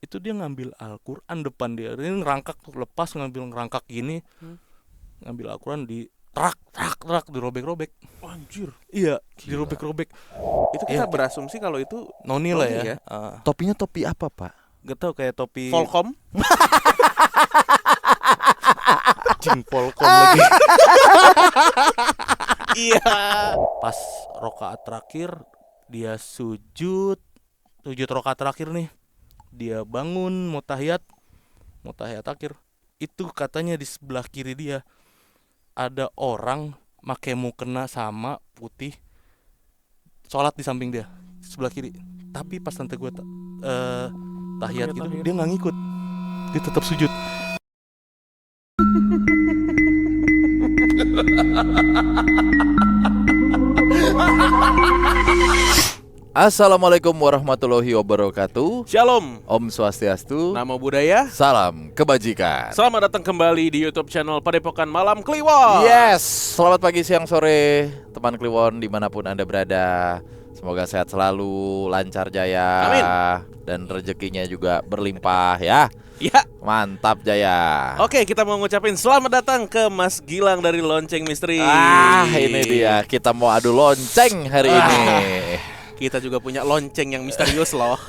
Itu dia ngambil Al-Quran depan dia. Ini ngerangkak lepas, ngerangkak gini. Ngambil Al-Quran di trak dirobek-robek. Anjir. Iya, Gila. dirobek-robek. Itu kita Iya. berasumsi kalau itu Noni lah Noni ya. ya. Topinya topi apa, Pak? Gak tau, kayak topi Volcom. Jing Polkom lagi. Iya. Pas rokaat terakhir dia sujud rokaat terakhir nih. Dia bangun mau tahiyat akhir. Itu katanya di sebelah kiri dia ada orang make mukena sama putih sholat di samping dia sebelah kiri. Tapi pas nanti gue tahiyat gitu dia nggak ngikut, dia tetap sujud. Assalamualaikum warahmatullahi wabarakatuh. Shalom. Om Swastiastu. Namo Buddhaya. Salam kebajikan. Selamat datang kembali di YouTube channel Padepokan Malam Kliwon. Yes, selamat pagi, siang, sore, teman Kliwon dimanapun Anda berada. Semoga sehat selalu, lancar jaya. Amin. Dan rezekinya juga berlimpah ya. Ya. Mantap jaya. Oke, kita mau ngucapin selamat datang ke Mas Gilang dari Lonceng Misteri. Ini dia, kita mau adu lonceng hari ini. Kita juga punya lonceng yang misterius loh.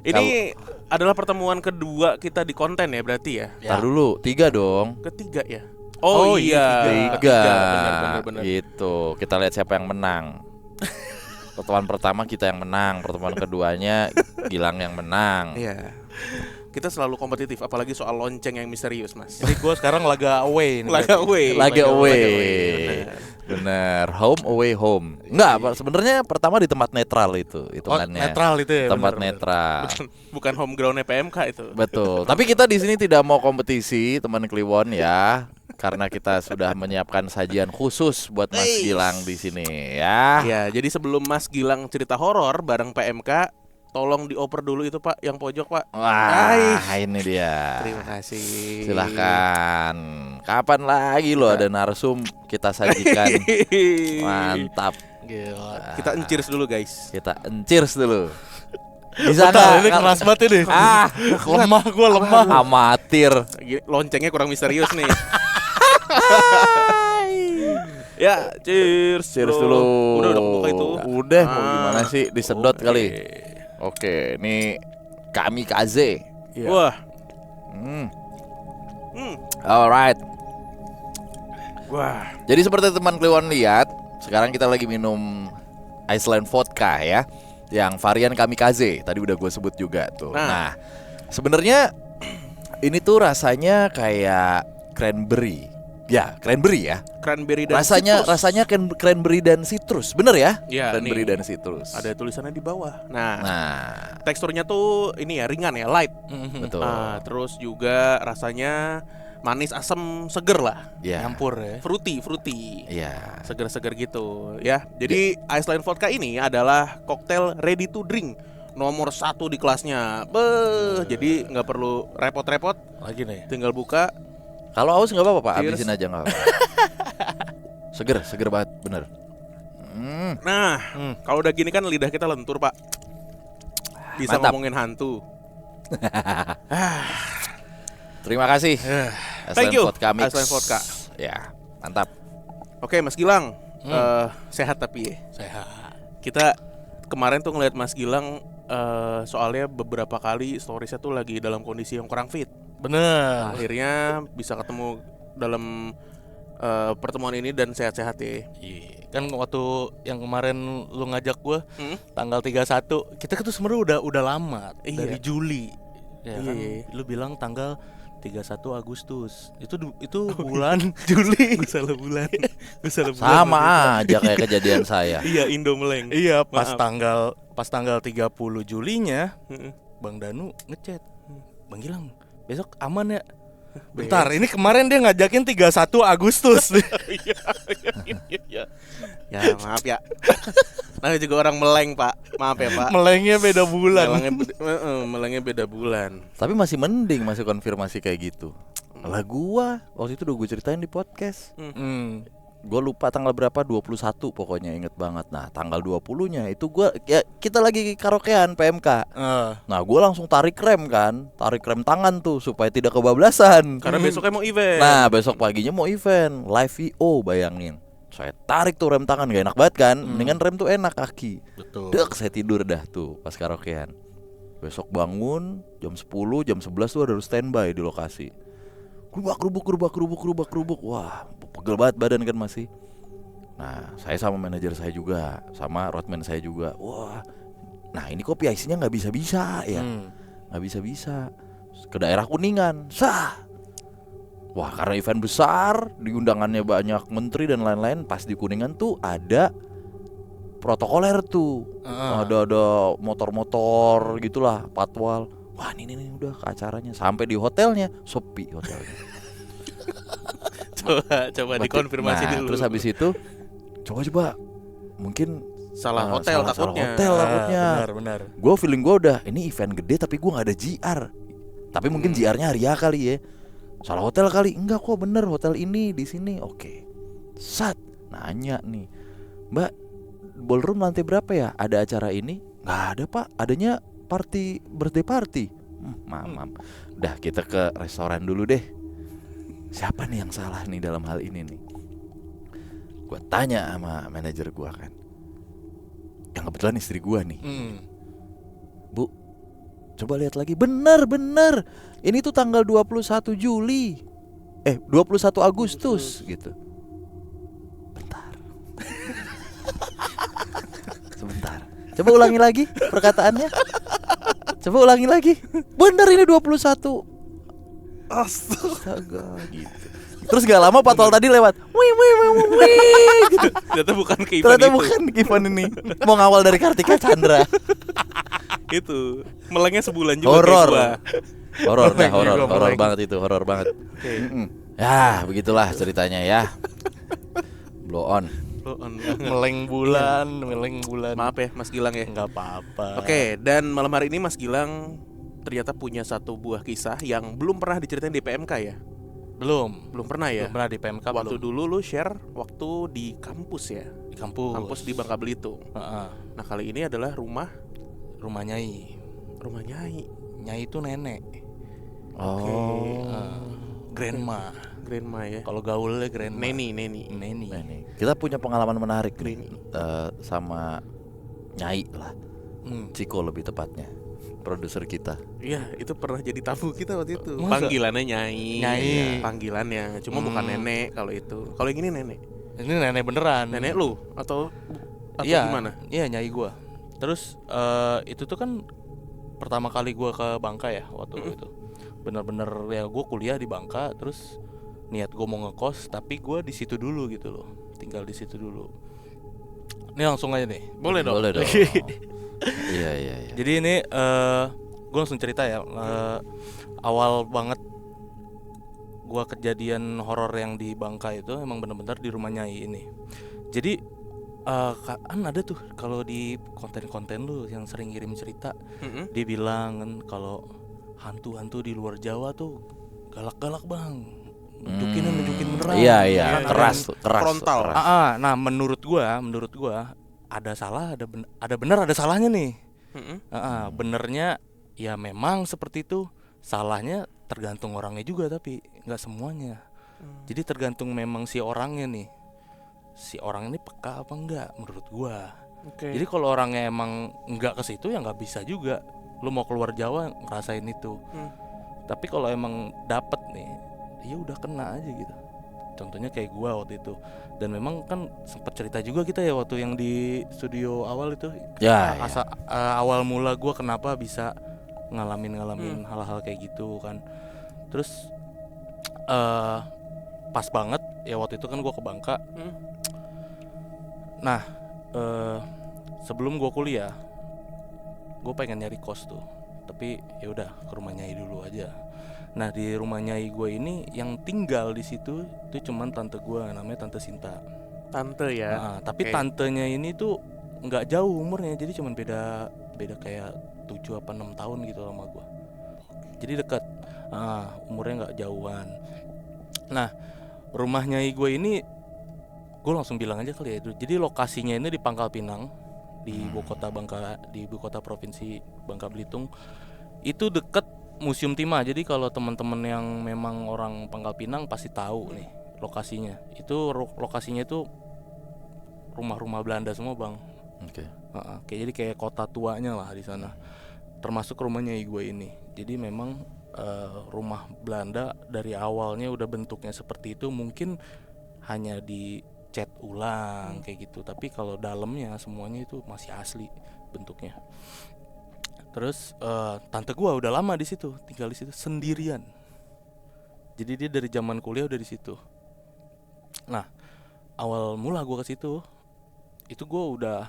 Ini adalah pertemuan kedua kita di konten ya berarti ya. Ntar dulu, 3 dong. Ketiga ya. Oh, iya, Tiga. Benar. Gitu. Kita lihat siapa yang menang. Pertemuan pertama kita yang menang, pertemuan keduanya Gilang yang menang. Iya. Kita selalu kompetitif, apalagi soal lonceng yang misterius, Mas. Jadi gue sekarang laga away nih. Laga away. Lagi away. Benar. Bener, home away home. Enggak, sebenarnya pertama di tempat netral itu Oh, hitungannya. netral itu ya. Tempat benar. netral. Bukan home groundnya PMK itu. Betul. Tapi kita di sini tidak mau kompetisi, teman Kliwon ya. Karena kita sudah menyiapkan sajian khusus buat Mas Gilang di sini ya. Ya, jadi sebelum Mas Gilang cerita horor bareng PMK, tolong dioper dulu itu Pak, yang pojok Pak. Wah, ini dia. Terima kasih. Silahkan. Kapan lagi lo ada narsum kita sajikan? Mantap. Gila. Kita enceers dulu guys. Kita enceers dulu. Bisa Bentar, nggak? ini keras banget ini. Lemah gue lemah. Amatir. Loncengnya kurang misterius nih. Ya, cheers. Cheers bro. dulu. Udah buka itu. Udah, mau gimana sih? Disedot Oke. kali. Oke, ini kamikaze. Iya. Wah. Hmm. Hmm. Alright. Wah. Jadi seperti teman Kliwon lihat, sekarang kita lagi minum Iceland vodka ya, yang varian kamikaze. Tadi udah gue sebut juga tuh. Nah, sebenarnya ini tuh rasanya kayak cranberry. Ya, cranberry ya. Cranberry dan Rasanya citrus. rasanya cranberry dan citrus. Bener ya? Ya, Cranberry nih. dan citrus. Ada tulisannya di bawah. Nah, Nah, teksturnya tuh ini ya ringan ya, light. betul. Terus juga rasanya manis, asam, seger lah. Ya. Nyampur ya. Fruity. Iya. Seger-seger gitu ya. Jadi Iceland Vodka ini adalah koktail ready to drink nomor 1 di kelasnya. Jadi nggak perlu repot-repot, Lagi nih. tinggal buka. Kalau haus nggak apa-apa, Pak. Cheers. Habisin aja nggak apa-apa. Seger banget, bener. Nah, kalau udah gini kan lidah kita lentur, Pak. Bisa Mantap. ngomongin hantu. Terima kasih. Thank you, Vodka Mix. Iceland Vodka. Ya, mantap. Oke, Mas Gilang. Sehat tapi ya. Sehat. Kita kemarin tuh ngeliat Mas Gilang soalnya beberapa kali storiesnya tuh lagi dalam kondisi yang kurang fit. Bener. Akhirnya bisa ketemu dalam pertemuan ini dan sehat-sehat ya. Iya. Kan waktu yang kemarin lu ngajak gue tanggal 31, kita tuh sebenarnya udah lama. Iya. Dari Juli. Ya Iya. kan? Lu bilang tanggal 31 Agustus. Itu bulan Juli. Gue salah bulan. Sama aja kayak kejadian saya. Iya, Indomeleng. Iya, pas Maaf. tanggal 30 Julinya Bang Danu ngechat. Bang Gilang, besok aman ya? Bentar, ini kemarin dia ngajakin 31 Agustus. Iya. Ya, maaf ya. Nah, juga orang Meleng, Pak. Maaf ya, Pak. Melengnya beda bulan. Melengnya beda bulan. Tapi masih mending masih konfirmasi kayak gitu. Lah gua waktu itu udah gue ceritain di podcast. Gue lupa tanggal berapa, 21 pokoknya inget banget. Nah tanggal 20-nya itu gue ya kita lagi karaokean PMK. Nah gue langsung tarik rem tangan tuh supaya tidak kebablasan. Karena besoknya mau event. Nah besok paginya mau event live VO, bayangin. Saya tarik tuh rem tangan, gak enak banget kan. Mendingan rem tuh enak kaki. Betul. Dek, saya tidur dah tuh pas karaokean. Besok bangun jam 10, jam 11 tuh harus standby di lokasi. Kerubak. Wah, pegel banget badan kan masih. Nah, saya sama manajer saya juga, sama roadman saya juga. Wah, nah ini kok PIC-nya nggak bisa ya, nggak bisa. Ke daerah Kuningan, sah. Wah, karena event besar, diundangannya banyak menteri dan lain-lain. Pas di Kuningan tuh ada protokoler tuh, ada motor-motor gitulah, patwal. Wah ini udah ke acaranya. Sampai di hotelnya sepi hotelnya. Coba dikonfirmasi Nah, dulu. terus habis itu coba mungkin salah hotel takutnya. Benar. Gue feeling gue udah ini event gede tapi gue nggak ada GR. Tapi mungkin GR-nya Arya kali ya. Salah hotel kali. Enggak kok, bener hotel ini di sini. Oke. Sat nanya nih, Mbak, ballroom lantai berapa ya? Ada acara ini? Nggak ada pak. Adanya birthday party. Mamam. Udah kita ke restoran dulu deh. Siapa nih yang salah nih dalam hal ini nih? Gue tanya sama manajer gue kan, yang kebetulan istri gue nih. Bu, coba lihat lagi. Bener. Ini tuh tanggal 21 Juli 21 Agustus gitu. Sebentar. Coba ulangi lagi perkataannya. Bener ini 21. Astaga gitu. Terus gak lama patwal tadi lewat. Wih gitu. Ternyata bukan ke event Ternyata itu. bukan event ini. Mau ngawal dari Kartika Chandra. Itu melengnya sebulan juga Horor. kayak gua. Horor banget itu, horor banget. Ya, begitulah ceritanya ya. Blow on. Meleng bulan. Maaf ya Mas Gilang ya. Nggak apa-apa. Oke, dan malam hari ini Mas Gilang ternyata punya satu buah kisah yang belum pernah diceritain di PMK ya. Belum pernah ya. Belum pernah di PMK. Waktu dulu lu share waktu di kampus ya. di kampus. Kampus di Bangka Belitung. Nah kali ini adalah rumah Nyai. Nyai itu nenek. Grandma ya. Kalau gaulnya grandma. Neni. Kita punya pengalaman menarik nih sama Nyai lah. Ciko lebih tepatnya, produser kita. Iya, itu pernah jadi tamu kita waktu itu. Masa? Panggilannya Nyai. Nyai. Panggilannya, cuma bukan nenek kalau itu. Kalau yang ini nenek. Ini nenek beneran. Nenek lu atau Iya, gimana? Iya, Nyai gua. Terus itu tuh kan pertama kali gua ke Bangka ya waktu itu. Bener-bener ya gua kuliah di Bangka, terus niat gua mau ngekos tapi gua di situ dulu gitu loh. Tinggal di situ dulu. Ini langsung aja nih. Boleh dong. Iya. Jadi ini gue langsung cerita ya. Awal banget gue kejadian horor yang di Bangka itu emang benar-benar di rumah Nyai ini. Jadi kan ada tuh kalau di konten-konten lu yang sering kirim cerita, dia bilang kan kalau hantu-hantu di luar Jawa tuh galak-galak bang, nunjukin beneran. Iya, keras. Frontal. Nah menurut gua ada salah, ada benar, ada salahnya nih. Benernya ya memang seperti itu, salahnya tergantung orangnya juga tapi nggak semuanya. Jadi tergantung memang si orangnya nih, si orang ini peka apa enggak menurut gua. Jadi kalau orangnya emang nggak ke situ ya nggak bisa juga. Lu mau keluar Jawa ngerasain itu. Tapi kalau emang dapet nih, ya udah kena aja gitu. Contohnya kayak gua waktu itu. Dan memang kan sempat cerita juga kita ya waktu yang di studio awal itu. Awal mula gua kenapa bisa ngalamin hal-hal kayak gitu kan. Terus pas banget ya waktu itu kan gua ke Bangka. Nah, sebelum gua kuliah, gua pengen nyari kos tuh. Tapi ya udah ke rumah Nyai dulu aja. Nah di rumah Nyai gue ini yang tinggal di situ itu cuman tante gue, namanya Tante Sinta. Tante ya. Tapi tantenya ini tuh nggak jauh umurnya, jadi cuman beda kayak 7 apa 6 tahun gitu sama gue. Jadi dekat, umurnya nggak jauhan. Nah rumah Nyai gue ini gue langsung bilang aja kali ya. Jadi lokasinya ini di Pangkal Pinang, di ibu kota provinsi Bangka Belitung. Itu deket Museum Timah. Jadi kalau teman-teman yang memang orang Pangkal Pinang pasti tahu nih lokasinya. Itu lokasinya itu rumah-rumah Belanda semua, Bang. Oke. Jadi kayak kota tuanya lah di sana. Termasuk rumahnya gue ini. Jadi memang rumah Belanda dari awalnya udah bentuknya seperti itu, mungkin hanya dicat ulang kayak gitu. Tapi kalau dalamnya semuanya itu masih asli bentuknya. Terus tante gue udah lama di situ, tinggal di situ sendirian. Jadi dia dari zaman kuliah udah di situ. Nah, awal mula gue ke situ, itu gue udah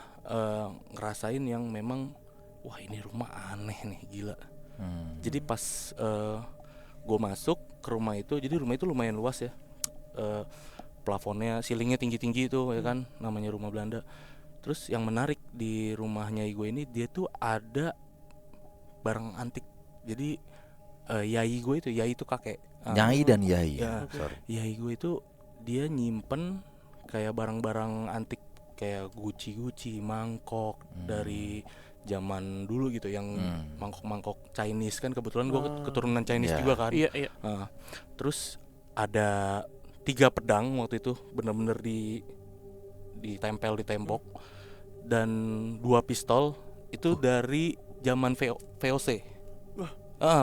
ngerasain yang memang wah ini rumah aneh nih, gila. Jadi pas gue masuk ke rumah itu, jadi rumah itu lumayan luas ya, plafonnya, ceilingnya tinggi-tinggi itu ya kan, namanya rumah Belanda. Terus yang menarik di rumahnya gue ini, dia tuh ada barang antik. Jadi yai gue itu, yai itu kakek. Nyai dan yai. Ya, yai gue itu dia nyimpen kayak barang-barang antik kayak guci, mangkok dari zaman dulu gitu, yang mangkok-mangkok Chinese kan, kebetulan gue keturunan Chinese juga kan. Iya. Terus ada 3 pedang waktu itu bener-bener ditempel di tembok, dan 2 pistol itu dari zaman VOC.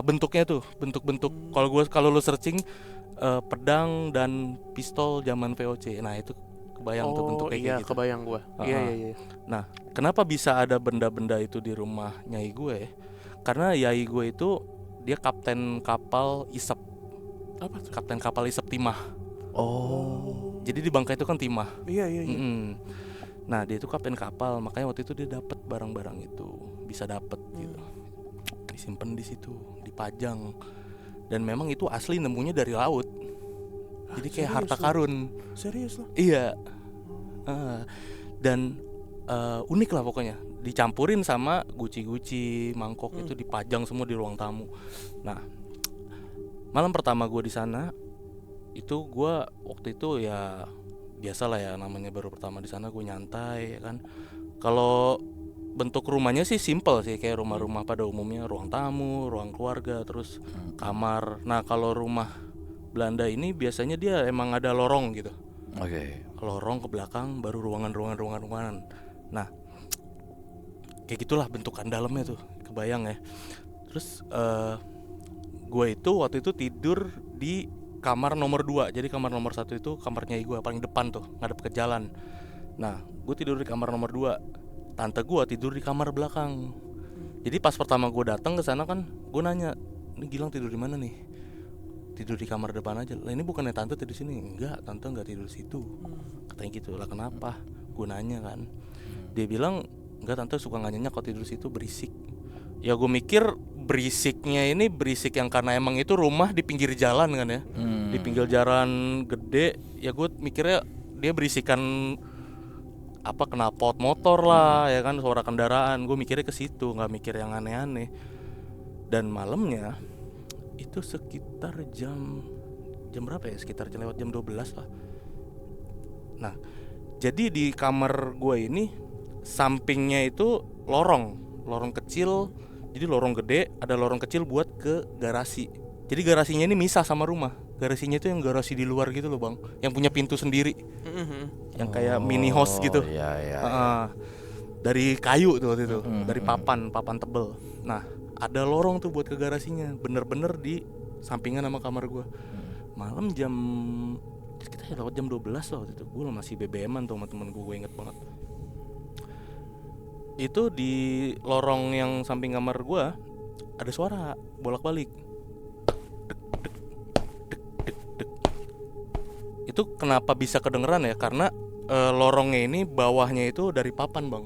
Bentuknya tuh bentuk kalau lu searching pedang dan pistol zaman VOC. Nah, itu kebayang tuh bentuknya kayak gitu. Kebayang gua. Iya. Nah, kenapa bisa ada benda-benda itu di rumah nyai gue? Karena yai gue itu dia kapten kapal Isep. Apa tuh? Kapten kapal Isep Timah. Oh. Jadi di Bangka itu kan Timah. Iya. Nah, dia itu kapten kapal, makanya waktu itu dia dapat barang-barang itu, bisa dapat gitu. Disimpan di situ, dipajang. Dan memang itu asli nemunya dari laut. Jadi kayak harta karun. Serius loh? Iya. Dan unik lah pokoknya. Dicampurin sama guci-guci, mangkok itu dipajang semua di ruang tamu. Nah, malam pertama gue di sana, itu gue waktu itu ya biasalah ya, namanya baru pertama di sana, gue nyantai ya kan. Kalau bentuk rumahnya sih simple sih, kayak rumah-rumah pada umumnya, ruang tamu, ruang keluarga, terus kamar. Nah, kalau rumah Belanda ini biasanya dia emang ada lorong gitu. Oke. Lorong ke belakang baru ruangan. Nah, kayak gitulah bentukan dalamnya tuh, kebayang ya. Terus gue itu waktu itu tidur di kamar nomor 2. Jadi kamar nomor 1 itu kamarnya gue paling depan tuh, ngadep ke jalan. Nah, gue tidur di kamar nomor 2. Tante gue tidur di kamar belakang. Jadi pas pertama gue datang ke sana kan, gue nanya, "Ini Gilang tidur di mana nih?" "Tidur di kamar depan aja." "Lah ini bukannya tante tidur di sini?" "Enggak, tante enggak tidur di situ." Katanya gitu. "Lah kenapa?" Gue nanya kan. Dia bilang, "Enggak, tante suka enggak nyenyak kalau tidur di situ, berisik." Ya gue mikir berisiknya ini berisik yang karena emang itu rumah di pinggir jalan kan ya. Di pinggir jalan gede, ya gue mikirnya dia berisikan apa, knalpot motor lah ya kan, suara kendaraan. Gue mikirnya ke situ, nggak mikir yang aneh-aneh. Dan malamnya itu sekitar jam berapa ya, sekitar lewat jam 12 lah. Nah, jadi di kamar gue ini sampingnya itu lorong kecil. Jadi lorong gede, ada lorong kecil buat ke garasi. Jadi garasinya ini misah sama rumah. Garasinya itu yang garasi di luar gitu loh, Bang, yang punya pintu sendiri. Yang kayak mini house gitu. Iya. Dari kayu tuh waktu itu, dari papan tebel. Nah, ada lorong tuh buat ke garasinya, bener-bener di sampingan sama kamar gue. Malam jam kita lewat jam 12 loh waktu itu. Gue masih BBM-an tuh sama temen gue inget banget. Itu di lorong yang samping kamar gue ada suara bolak-balik. Itu kenapa bisa kedengeran ya? Karena lorongnya ini bawahnya itu dari papan, Bang.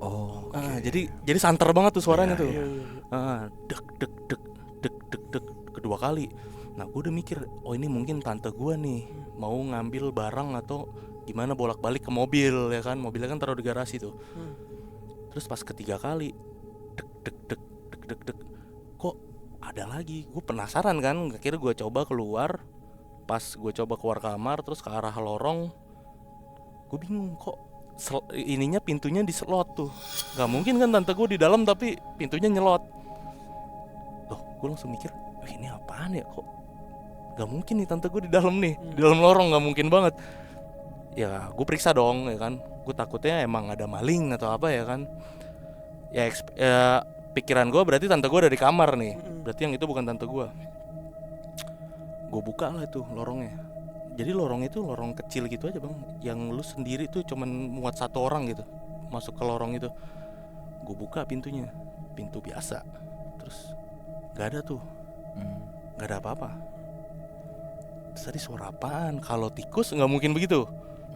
Oh. Jadi santer banget tuh suaranya tuh. Dek kedua kali. Nah, gue udah mikir, oh ini mungkin tante gue nih mau ngambil barang atau gimana, bolak-balik ke mobil ya kan. Mobilnya kan taruh di garasi tuh. Terus pas ketiga kali, dek, kok ada lagi. Gue penasaran kan, akhirnya gue coba keluar. Pas gue coba keluar kamar terus ke arah lorong, Gue bingung kok ininya pintunya di slot tuh. Gak mungkin kan tante gue di dalam tapi pintunya nyelot. Loh, gue langsung mikir, ini apaan ya kok? Gak mungkin nih tante gue di dalam nih, di dalam lorong, gak mungkin banget. Ya gue periksa dong ya kan. Gue takutnya emang ada maling atau apa ya kan. Ya pikiran gue berarti tante gue ada di kamar nih. Berarti yang itu bukan tante gue. Gue buka lah tuh lorongnya. Jadi lorong itu lorong kecil gitu aja bang, yang lu sendiri tuh cuman muat satu orang gitu masuk ke lorong itu. Gue buka pintunya, pintu biasa. Terus gak ada tuh, gak ada apa-apa. Terus tadi suara apaan? Kalau tikus nggak mungkin begitu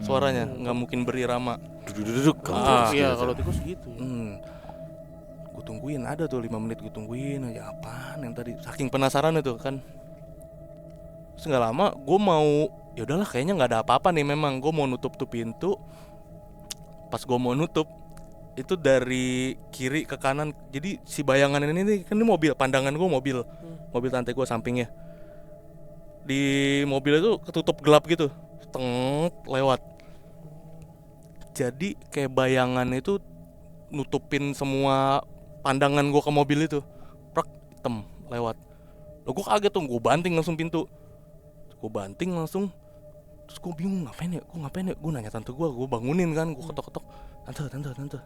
suaranya, nggak mungkin berirama. Duduk. Iya, kalau tikus gitu. Gue tungguin, ada tuh 5 menit gue tungguin aja apaan yang tadi. Saking penasaran itu kan. Terus nggak lama gue mau, ya udahlah kayaknya nggak ada apa-apa nih memang. Gue mau nutup tuh pintu. Pas gue mau nutup itu dari kiri ke kanan. Jadi si bayangan ini kan ini mobil, pandangan gue mobil tante gue sampingnya. Di mobil itu ketutup gelap gitu, lewat. Jadi kayak bayangan itu nutupin semua pandangan gue ke mobil itu. Hitam lewat. Loh gue kaget tuh, gue banting langsung pintu. Terus gue bingung ngapain ya, gue nanya tante gue bangunin kan, gue ketok-ketok, tante,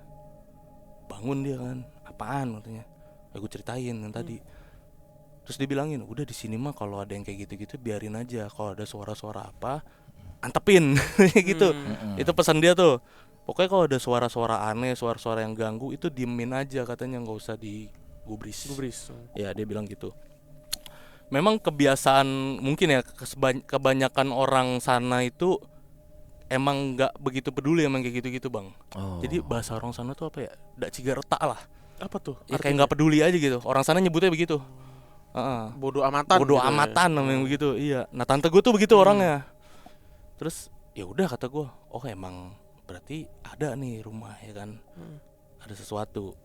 bangun dia kan, apaan katanya, ya gue ceritain yang tadi, terus dia bilangin, udah di sini mah kalau ada yang kayak gitu-gitu biarin aja, kalau ada suara-suara apa, antepin, gitu, itu pesan dia tuh, pokoknya kalau ada suara-suara aneh, suara-suara yang ganggu itu diemin aja katanya, nggak usah digubris, ya dia bilang gitu. Memang kebiasaan mungkin ya kebanyakan orang sana itu emang nggak begitu peduli emang kayak gitu-gitu bang. Jadi bahasa orang sana tuh apa ya? Dak ciga retak lah. Apa tuh? Ya, kayak nggak peduli aja gitu. Orang sana nyebutnya begitu. Bodoh amatan. Bodoh gitu amatan namanya begitu. Iya. Nah tante gue tuh begitu orangnya. Terus ya udah kata gue, oh emang berarti ada nih rumah ya kan. Ada sesuatu.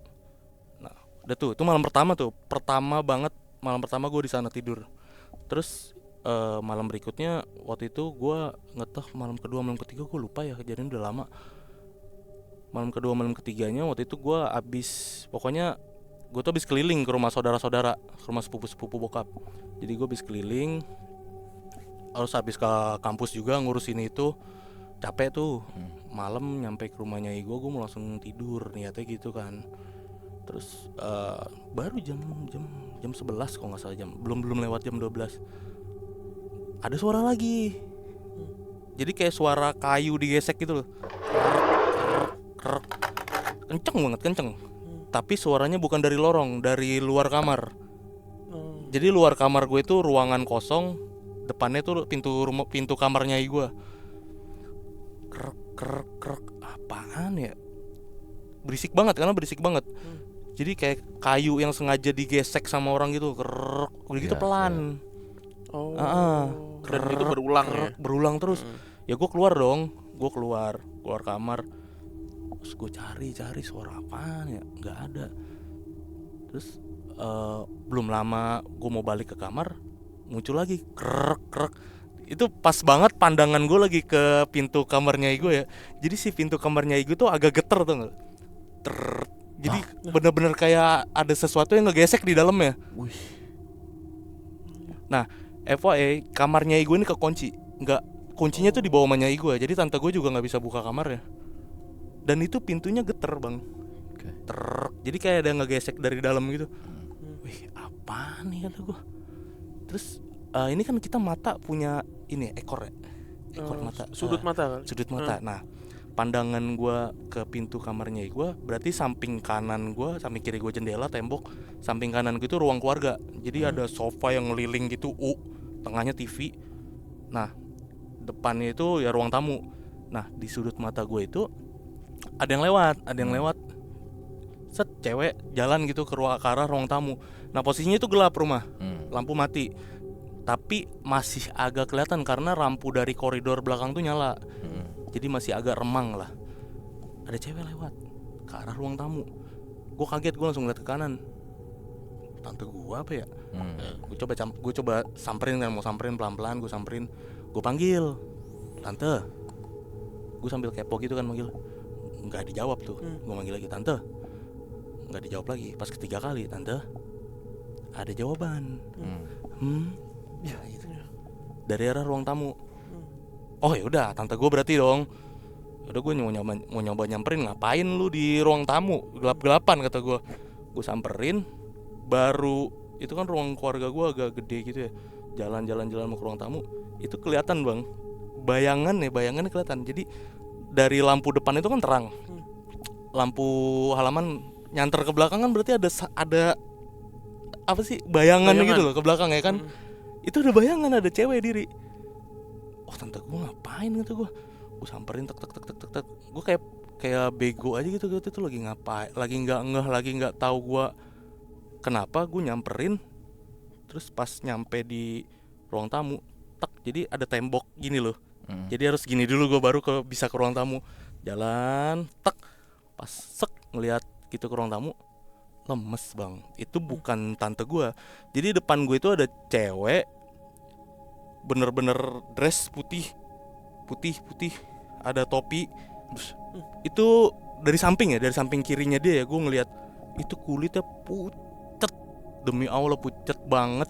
Nah udah tuh, itu malam pertama tuh. Malam pertama gue di sana tidur. Terus malam berikutnya waktu itu gue ngeteh malam kedua malam ketiga gue lupa ya, kejadian udah lama. Malam kedua malam ketiganya waktu itu gue pokoknya gue tuh abis keliling ke rumah saudara-saudara, ke rumah sepupu-sepupu bokap. Jadi gue abis keliling, harus habis ke kampus juga ngurusin itu, capek tuh. Malam nyampe ke rumahnya gue mau langsung tidur niatnya gitu kan. Terus baru jam 11 kalau nggak salah, belum lewat jam 12 ada suara lagi. Jadi kayak suara kayu digesek gitu loh, kenceng. Tapi suaranya bukan dari lorong, dari luar kamar. Jadi luar kamar gue itu ruangan kosong, depannya tuh pintu kamarnya gue. Krek, apaan ya? Berisik banget. Jadi kayak kayu yang sengaja digesek sama orang gitu, udah gitu pelan. Dan itu berulang terus. Ya gue keluar dong, keluar kamar. Terus gue cari suara apaan ya, nggak ada. Terus belum lama gue mau balik ke kamar, muncul lagi krek. Itu pas banget pandangan gue lagi ke pintu kamarnya gue ya. Jadi si pintu kamarnya gue tuh agak geter tuh nggak? Jadi bener-bener kayak ada sesuatu yang ngegesek di dalamnya. Nah, FYI kamarnya gue ini kekunci, kuncinya tuh di bawah nyai gue. Jadi tante gue juga nggak bisa buka kamarnya. Dan itu pintunya geter bang. Jadi kayak ada yang ngegesek dari dalam gitu. Wih, apa nih kata gue. Terus ini kan kita mata punya ini ekor ya, mata. Sudut mata kan? Sudut mata. Nah, pandangan gue ke pintu kamarnya gue berarti samping kanan gue, samping kiri gue jendela, tembok, samping kanan gue itu ruang keluarga. Jadi ada sofa yang ngeliling gitu, tengahnya TV. Nah depannya itu ya ruang tamu. Nah di sudut mata gue itu ada yang lewat, set cewek jalan gitu ke arah ruang tamu. Nah posisinya itu gelap rumah, lampu mati, tapi masih agak kelihatan karena lampu dari koridor belakang tuh nyala. Jadi masih agak remang lah. Ada cewek lewat ke arah ruang tamu. Gue kaget, gue langsung lihat ke kanan. Tante gue apa ya? Gue coba samperin kan, mau samperin pelan-pelan. Gue samperin, gue panggil, tante. Gue sambil kepo gitu kan manggil, nggak dijawab tuh. Gue manggil lagi, tante, nggak dijawab lagi. Pas ketiga kali, tante, ada jawaban. Ya itu. Dari arah ruang tamu. Oh ya udah, tante gue berarti dong. Udah gue mau nyoba nyamperin, ngapain lu di ruang tamu gelap-gelapan kata gue. Gue samperin, baru itu kan ruang keluarga gue agak gede gitu ya. Jalan mau ke ruang tamu, itu kelihatan bang, bayangannya kelihatan. Jadi dari lampu depan itu kan terang, lampu halaman nyanter ke belakang kan berarti ada apa sih bayangan gitu loh ke belakang ya kan. Itu ada bayangan, ada cewek diri. Oh tante gue ngapain gitu gue samperin tek. Gue kayak bego aja gitu itu lagi ngapain, lagi nggak tahu gue kenapa. Gue nyamperin, terus pas nyampe di ruang tamu, jadi ada tembok gini loh. Jadi harus gini dulu gue baru bisa ke ruang tamu. Jalan pas ngelihat gitu ke ruang tamu, lemes bang. Itu bukan tante gue. Jadi depan gue itu ada cewek, bener-bener dress putih, ada topi. Itu dari samping kirinya dia ya, gue ngelihat itu kulitnya pucet, demi Allah pucet banget,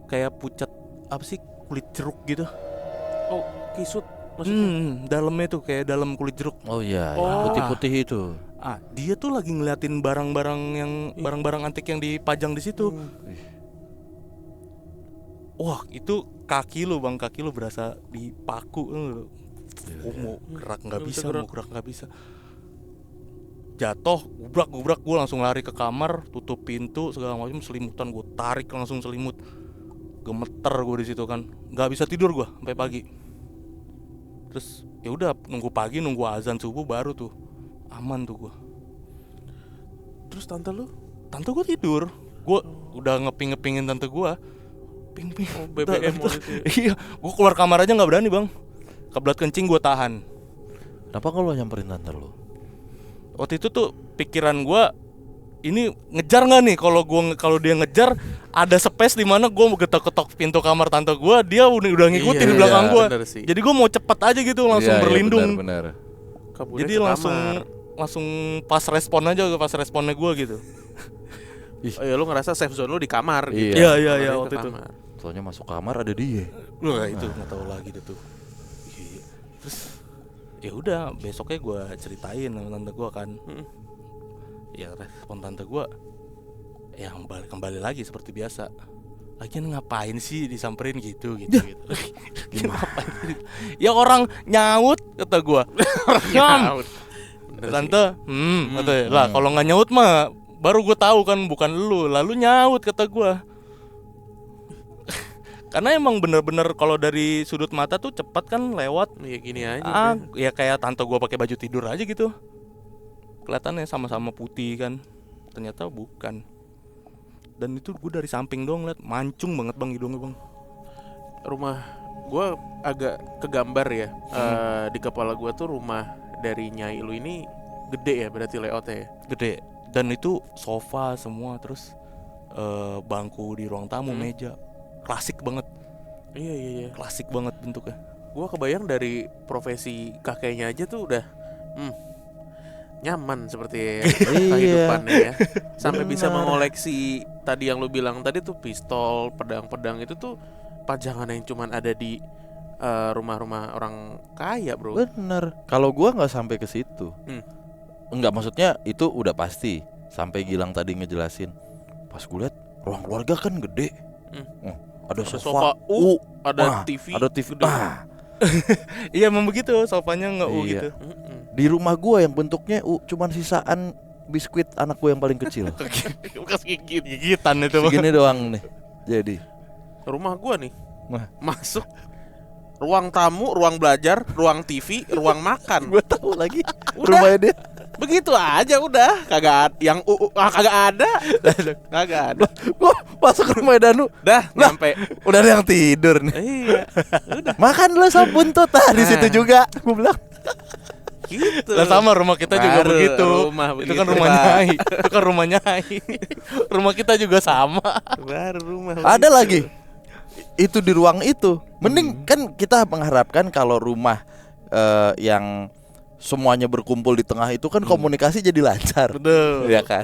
kayak pucet apa sih, kulit jeruk gitu. Oh, kisut maksudnya. Dalamnya tuh kayak dalam kulit jeruk. Oh iya, Oh. putih-putih itu. Dia tuh lagi ngeliatin barang-barang antik yang dipajang di situ. Wah, itu kaki lu berasa dipaku. Mau gerak nggak bisa. Jatuh, gubrak, gue langsung lari ke kamar, tutup pintu segala macam, selimutan gue tarik langsung selimut. Gemeter gue di situ kan, nggak bisa tidur gue sampai pagi. Terus ya udah nunggu azan subuh baru tuh aman tuh gue. Terus tante gue tidur, gue udah ngepingin tante gue. Ping. BBM waktu itu. Iya, gue keluar kamar aja nggak berani bang. Kebelat kencing gue tahan. Kenapa kalau nyamperin tante lu? Waktu itu tuh pikiran gue, ini ngejar nggak nih? Kalau dia ngejar, ada space di mana gue mau ketok pintu kamar tante gue, dia udah ngikutin di belakang gue. Jadi gue mau cepet aja gitu, langsung berlindung. Benar. Jadi langsung pas responnya gue gitu. Oh ya, lu ngerasa safe zone lu di kamar gitu. Iya waktu itu. Soalnya masuk kamar ada dia. Wah itu nggak tahu lagi deh tuh. Terus ya udah besoknya gue ceritain sama tante gue kan. Ya respon tante gue ya kembali lagi seperti biasa. Lagian ngapain sih disamperin gitu. Ngapain? Ya orang nyaut kata gue. Nyaut. Tante, katanya lah kalau nggak nyaut mah baru gue tahu kan bukan lu, lalu nyaut kata gue. Karena emang bener-bener kalau dari sudut mata tuh cepat kan lewat. Ya gini aja. Ya kayak tante gue pakai baju tidur aja gitu. Kelihatannya sama-sama putih kan, ternyata bukan. Dan itu gue dari samping doang liat, mancung banget bang hidungnya bang. Rumah gue agak kegambar ya. Di kepala gue tuh rumah dari Nyai lu ini gede ya, berarti layoutnya ya. Gede. Dan itu sofa semua, terus bangku di ruang tamu, meja. Klasik banget. Iya. Klasik banget bentuknya. Gue kebayang dari profesi kakeknya aja tuh udah nyaman seperti kehidupannya ya. Sampai bisa mengoleksi tadi yang lu bilang tadi tuh pistol, pedang-pedang itu tuh pajangan yang cuman ada di rumah-rumah orang kaya, bro. Bener. Kalau gua nggak sampai ke situ. Enggak, maksudnya itu udah pasti. Sampai Gilang tadi ngejelasin. Pas gue liat ruang keluarga kan gede. Ada sofa, ada TV. Ada TV. Iya memang begitu, sofanya nggak gitu. Di rumah gua yang bentuknya cuman sisaan biskuit anak gua yang paling kecil. Bekas Gigitan itu. Segini doang nih. Jadi rumah gua nih masuk ruang tamu, ruang belajar, ruang TV, ruang makan. gua tahu lagi rumahnya dia. Begitu aja udah, kagak yang kagak ada. Gua masuk ke rumah Danu, nyampe udah ada yang tidur nih. Iya. Udah. Makan dulu sop buntut di situ juga. Gua bilang. Gitu. Lah sama rumah kita juga begitu. Itu kan rumah Nyai. Itu kan rumah Nyai. Rumah kita juga sama. Baru rumah. Ada lagi. Itu di ruang itu. Mending kan kita mengharapkan kalau rumah yang semuanya berkumpul di tengah itu kan komunikasi jadi lancar. Betul. Ya kan.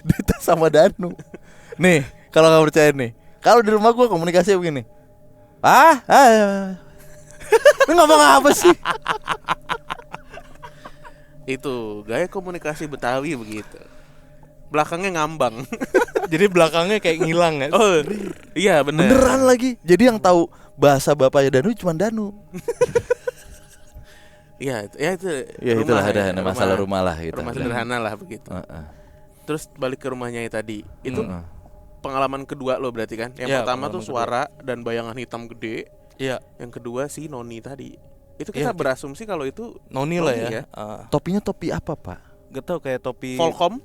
Dita sama Danu. Nih, kalau nggak percaya nih, kalau di rumah gue komunikasi begini. Lu ngomong apa sih? Itu gaya komunikasi Betawi begitu. Belakangnya ngambang. Jadi belakangnya kayak ngilang kan. Oh iya bener. Beneran lagi. Jadi yang tahu bahasa bapaknya Danu cuma Danu. Iya itu. Ya itulah ada masalah rumah lah gitu. Rumah sederhana lah begitu. Terus balik ke rumahnya tadi. Itu pengalaman kedua lo berarti kan? Yang Ya, pertama tuh pengalaman suara dan bayangan hitam gede. Iya. Yang kedua si Noni tadi. Itu kita berasumsi kalau itu Noni lah ya. Topinya topi apa, Pak? Gak tau, kayak topi Volcom.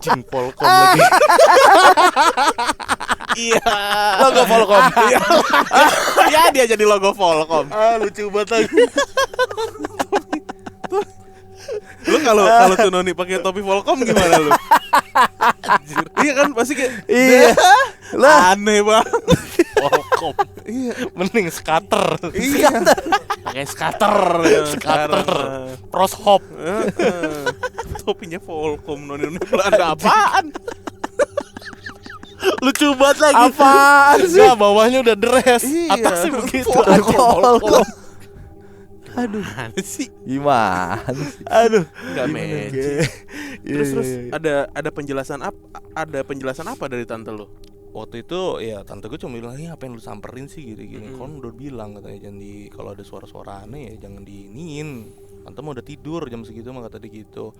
Jing Volcom lagi. Iya. Logo Volcom. Ya dia jadi logo Volcom. Lucu banget lagi. Lu kalau tuh Noni pakai topi Volcom gimana lu? Anjir. Iya kan pasti kayak Iya. Lah, aneh banget. Volcom. Iya. Mending skater. Iya. Pakai skater. Skater. Pros hop. Topinya Volcom Noni Belanda apaan? Lucu banget lagi. apaan sih? Enggak, bawahnya udah dress. Iya. Atasnya begitu. Volcom. Aduh, Mana sih? gimana sih? Aduh. Enggak magic. Terus ada penjelasan apa dari tante lu? Waktu itu ya tante gue cuma bilang, apa yang lu samperin sih gini-gini. Kan udah bilang katanya jangan kalau ada suara-suara aneh ya jangan diiniin. Tante mau udah tidur jam segitu mah kata dia gitu.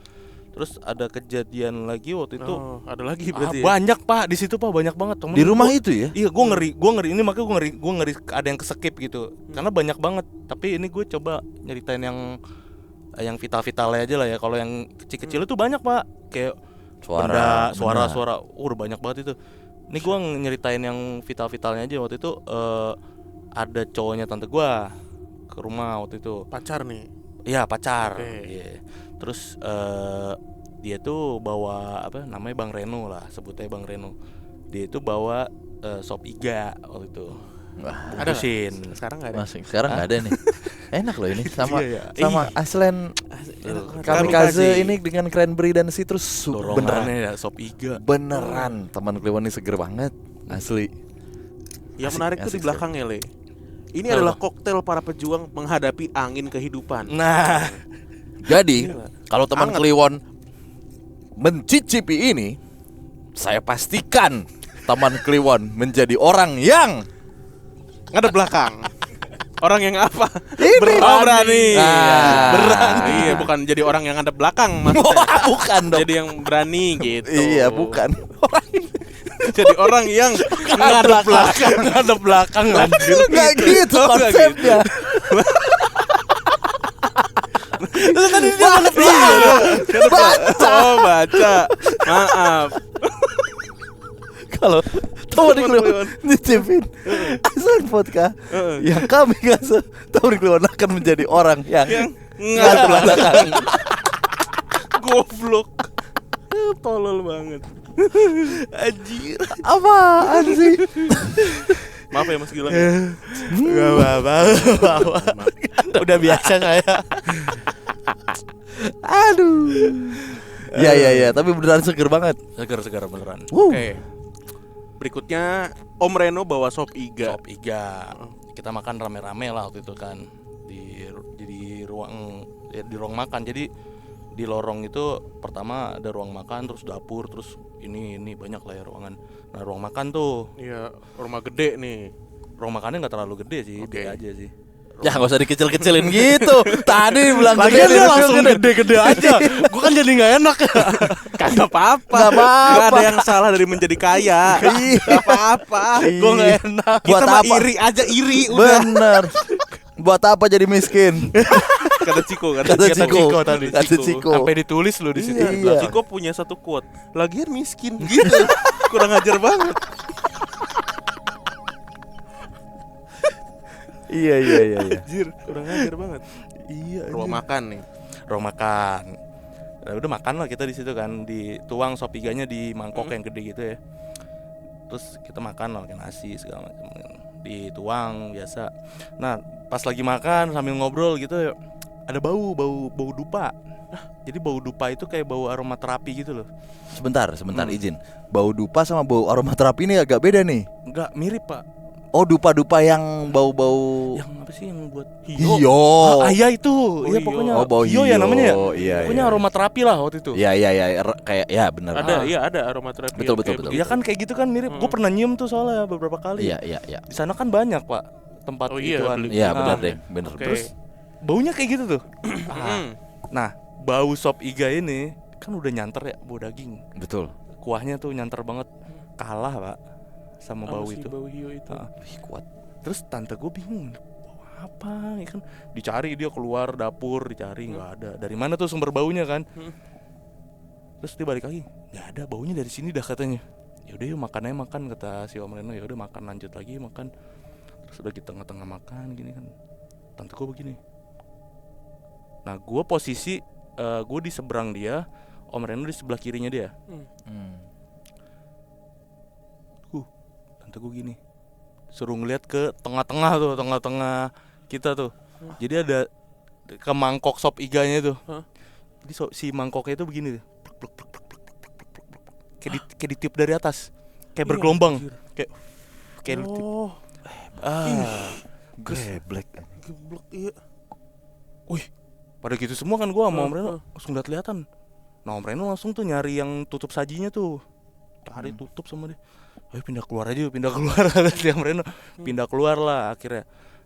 Terus ada kejadian lagi waktu itu. Ada lagi berarti. Banyak Pak di situ Pak, banyak banget. Temen Di rumah gua- itu ya? Iya, gue ngeri ini, makanya gue ngeri ada yang keskip gitu. Karena banyak banget. Tapi ini gue coba nyeritain yang vital-vitalnya aja lah ya. Kalau yang kecil-kecil itu banyak Pak. Kayak suara, udah banyak banget itu. Ini gue nyeritain yang vital-vitalnya aja. Waktu itu ada cowoknya tante gue ke rumah waktu itu. Pacar nih. Iya, pacar. Oke. Iya. Terus dia tuh bawa apa namanya, Bang Reno lah, sebutnya Bang Reno. Dia itu bawa sop iga waktu itu. Wah, Ada Bungkusin. nggak? Sekarang nggak ada. masih sekarang nggak ada nih. Enak loh ini sama Iya, Aslen Enak banget. Kamikaze ini dengan cranberry dan citrus beneran. Dorongannya ya sop iga. Beneran, teman Kliwon ini seger banget. Asli. Yang Asik, menarik tuh asik di belakangnya, Le. Ini Apa? adalah koktail para pejuang menghadapi angin kehidupan. Nah, Jadi, Gila. kalau teman Anget. Kliwon mencicipi ini, saya pastikan teman Kliwon menjadi orang yang Ngadep belakang. Orang yang apa? Ini. Berani. Ah. Berani. Iya, bukan jadi orang yang ngadep belakang, maksudnya. bukan dong. Jadi yang berani gitu. Iya, bukan. Jadi orang yang ngadep belakang. ngadep belakang lanjut. Enggak gitu Oh, nggak konsepnya. Tadi dia ngadep Baca. Oh, baca. Maaf. Kalau teman Kliwon Kliwon. nyicipin Aslan Vodka yang kami kasih, teman Kliwon akan menjadi orang yang Ngadep belakang. Goblok. Tolol banget. Anjir. apaan sih? Maaf ya Mas Gilang. Enggak apa-apa. Udah biasa saya. Aduh. Ya, tapi beneran seger banget. Segar beneran. Oke. Berikutnya Om Reno bawa sop iga. Sop iga. Kita makan rame-rame lah waktu itu kan di ruang makan. Jadi di lorong itu pertama ada ruang makan, terus dapur, terus ini banyak lah ya ruangan. Nah, ruang makan tuh, Iya, rumah gede nih. ruang makannya nggak terlalu gede sih, Oke. gede aja sih. Ya nggak usah dikecil-kecilin gitu. Tadi bilang Lagian gede, dia langsung gede. gede-gede aja. Gue kan jadi nggak enak. Kagak apa-apa. Nggak apa-apa. Nggak ada yang salah dari menjadi kaya. Iya. Nggak apa-apa. Gue nggak enak. Buat Kita mah apa? iri aja iri udah. Bener. Buat apa jadi miskin? Kata Ciko kan. Kata Ciko tadi. Kata Ciko. Sampai ditulis lu di situ. Iya. Ciko punya satu quote. Lagian miskin gitu. Kurang ajar banget. Iya. Anjir, kurang ajar banget. Iya. Ruang makan nih. Ruang makan. Nah, udah makan lah kita di situ kan, dituang sop iganya di mangkok yang gede gitu ya. Terus kita makan lah, makan nasi segala macam. dituang biasa. Nah pas lagi makan sambil ngobrol gitu ada bau dupa. Jadi bau dupa itu kayak bau aromaterapi gitu loh. Sebentar izin. Bau dupa sama bau aromaterapi ini agak beda nih. Enggak, mirip Pak. Oh, dupa-dupa yang bau-bau. Yang apa sih yang buat Hio. Iya itu. Iya hio. pokoknya Oh, bau hio ya namanya ya. Iya, Pokoknya iya. aromaterapi lah waktu itu. Iya, kayak ya benar. Ada aromaterapi. Betul, yang betul, kayak betul. begitu. Iya kan kayak gitu kan mirip. Gue pernah nyium tuh soalnya beberapa kali. Iya. Di sana kan banyak Pak tempat Oh iya, ituan. beli- Iya, Ah. benar deh, benar. Oke. Terus baunya kayak gitu tuh. Nah, bau sop iga ini kan udah nyanter ya, bau daging. Betul. Kuahnya tuh nyanter banget. Kalah Pak sama bau si itu. bau hio itu. Ah. Ih, kuat. Terus tante gue bingung, bau apa? Ya kan dicari dia keluar dapur, dicari nggak ada. Dari mana tuh sumber baunya kan? Terus dia balik lagi, nggak ada, baunya dari sini dah katanya. Yaudah yuk makan aja makan, kata si Om Reno. Yaudah makan, lanjut lagi makan. Terus udah di tengah-tengah makan gini kan, tante gue begini. Nah gue posisi gue di seberang dia, Om Reno di sebelah kirinya dia. Tante gue gini, suruh ngeliat ke tengah-tengah tuh, tengah-tengah kita tuh. Jadi ada ke mangkok sop iganya tuh. Jadi si mangkoknya itu begini tuh. Pluk, pluk, pluk, pluk, pluk, pluk, pluk, pluk. Kayak ditiup dari atas, kayak bergelombang, kayak ditiup. Oh, Geblek. geblek iya. Wih, pada gitu semua kan gua sama Om Reno langsung lihat-lihatan. Nah Om Reno langsung tuh nyari yang tutup sajinya tuh, cari tutup sama dia. Ayo pindah keluar aja, pindah keluar kata si Om Reno. Pindah keluar lah akhirnya.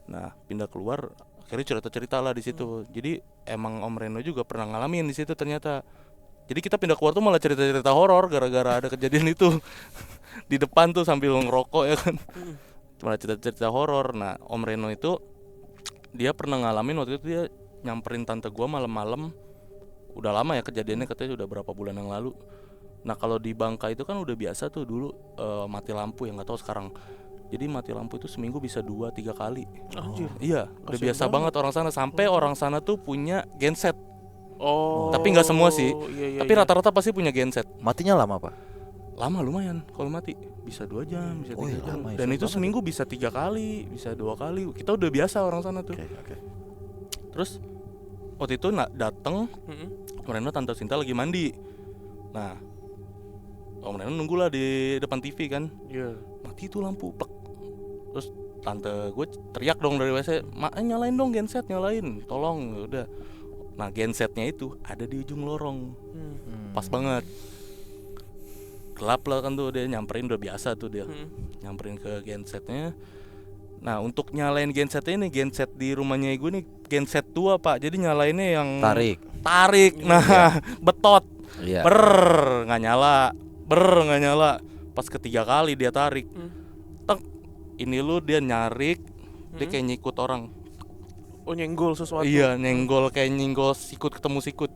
Nah pindah keluar, akhirnya cerita-cerita lah di situ. Jadi emang Om Reno juga pernah ngalamin di situ ternyata. Jadi kita pindah keluar tuh malah cerita-cerita horor gara-gara ada kejadian itu. Di depan tuh sambil ngerokok ya kan. Malah cerita-cerita horor. Nah Om Reno itu dia pernah ngalamin waktu itu, dia nyamperin tante gua malam-malam. Udah lama ya kejadiannya, katanya udah berapa bulan yang lalu. Nah kalau di Bangka itu kan udah biasa tuh dulu mati lampu, yang nggak tahu sekarang. Jadi mati lampu itu seminggu bisa 2-3 kali. Anjir. Iya, udah Kasian biasa banget. banget orang sana. Sampai orang sana tuh punya genset. Oh. Tapi nggak semua sih. Iya, Tapi iya. rata-rata pasti punya genset. Matinya lama, Pak? Lama lumayan kalau mati. Bisa 2 jam, bisa 3 Oh, iya, jam. lama ya, Dan serem itu banget seminggu bisa 3 kali, bisa 2 kali. Kita udah biasa orang sana tuh. Oke. Terus waktu itu dateng Om Reno, tante Sinta lagi mandi. Nah Om Reno nunggulah di depan TV kan. Iya. Mati tuh lampu, plek. Terus tante gue teriak dong dari WC, nyalain dong genset, nyalain, tolong. Udah. Nah gensetnya itu ada di ujung lorong, pas banget. Gelap lah kan tuh, dia nyamperin, udah biasa tuh dia nyamperin ke gensetnya. Nah untuk nyalain gensetnya ini, genset di rumahnya gue nih genset tua Pak. Jadi nyalainnya yang tarik. Nah betot. Iya. Nggak nyala. Pas ketiga kali dia tarik, tek, ini lu dia nyarik, dia kayak nyikut orang. Oh, nyenggol sesuatu. Iya, nyenggol kayak nyenggol sikut ketemu sikut.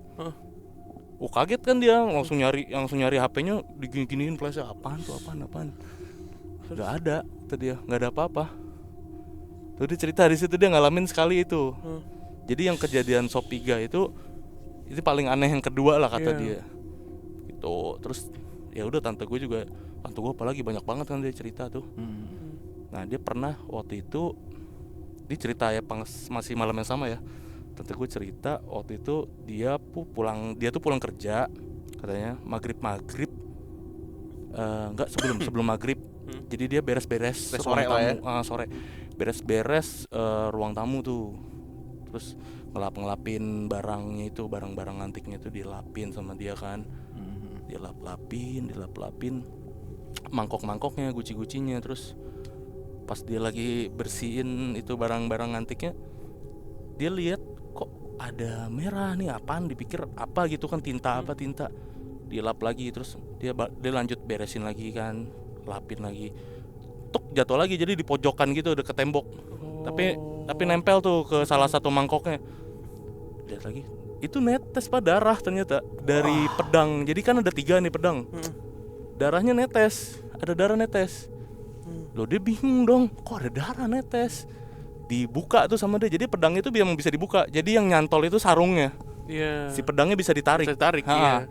Kaget kan dia, langsung nyari HP-nya, digini-giniin flashnya, apaan. Nggak ada, tuh dia, nggak ada apa-apa. Tuh dia cerita di situ, dia ngalamin sekali itu. Jadi yang kejadian sop iga itu paling aneh yang kedua lah kata dia. Gitu. Terus ya udah tante gue apalagi banyak banget kan dia cerita tuh. Nah dia pernah waktu itu, dia cerita ya masih malam yang sama ya. Tante gue cerita waktu itu dia pulang kerja katanya maghrib enggak sebelum maghrib. Jadi dia beres-beres Sore lah ya. sore beres-beres ruang tamu tuh, terus ngelapin barangnya itu, barang-barang antiknya itu dilapin sama dia kan. Dilap-lapin mangkok-mangkoknya, guci-gucinya. Terus pas dia lagi bersihin itu barang-barang antiknya, dia lihat kok ada merah nih, apaan, dipikir apa gitu kan, tinta. Dilap lagi, terus dia lanjut beresin lagi kan, lapin lagi, jatuh lagi, jadi di pojokan gitu deket tembok. Tapi nempel tuh ke salah satu mangkoknya. Lihat lagi, itu netes Pak, darah ternyata dari pedang. Jadi kan ada 3 nih pedang. Darahnya netes, ada darah netes. Loh dia bingung dong, kok ada darah netes. Dibuka tuh sama dia. Jadi pedang itu memang bisa dibuka. Jadi yang nyantol itu sarungnya. Iya. Si pedangnya bisa ditarik. Iya.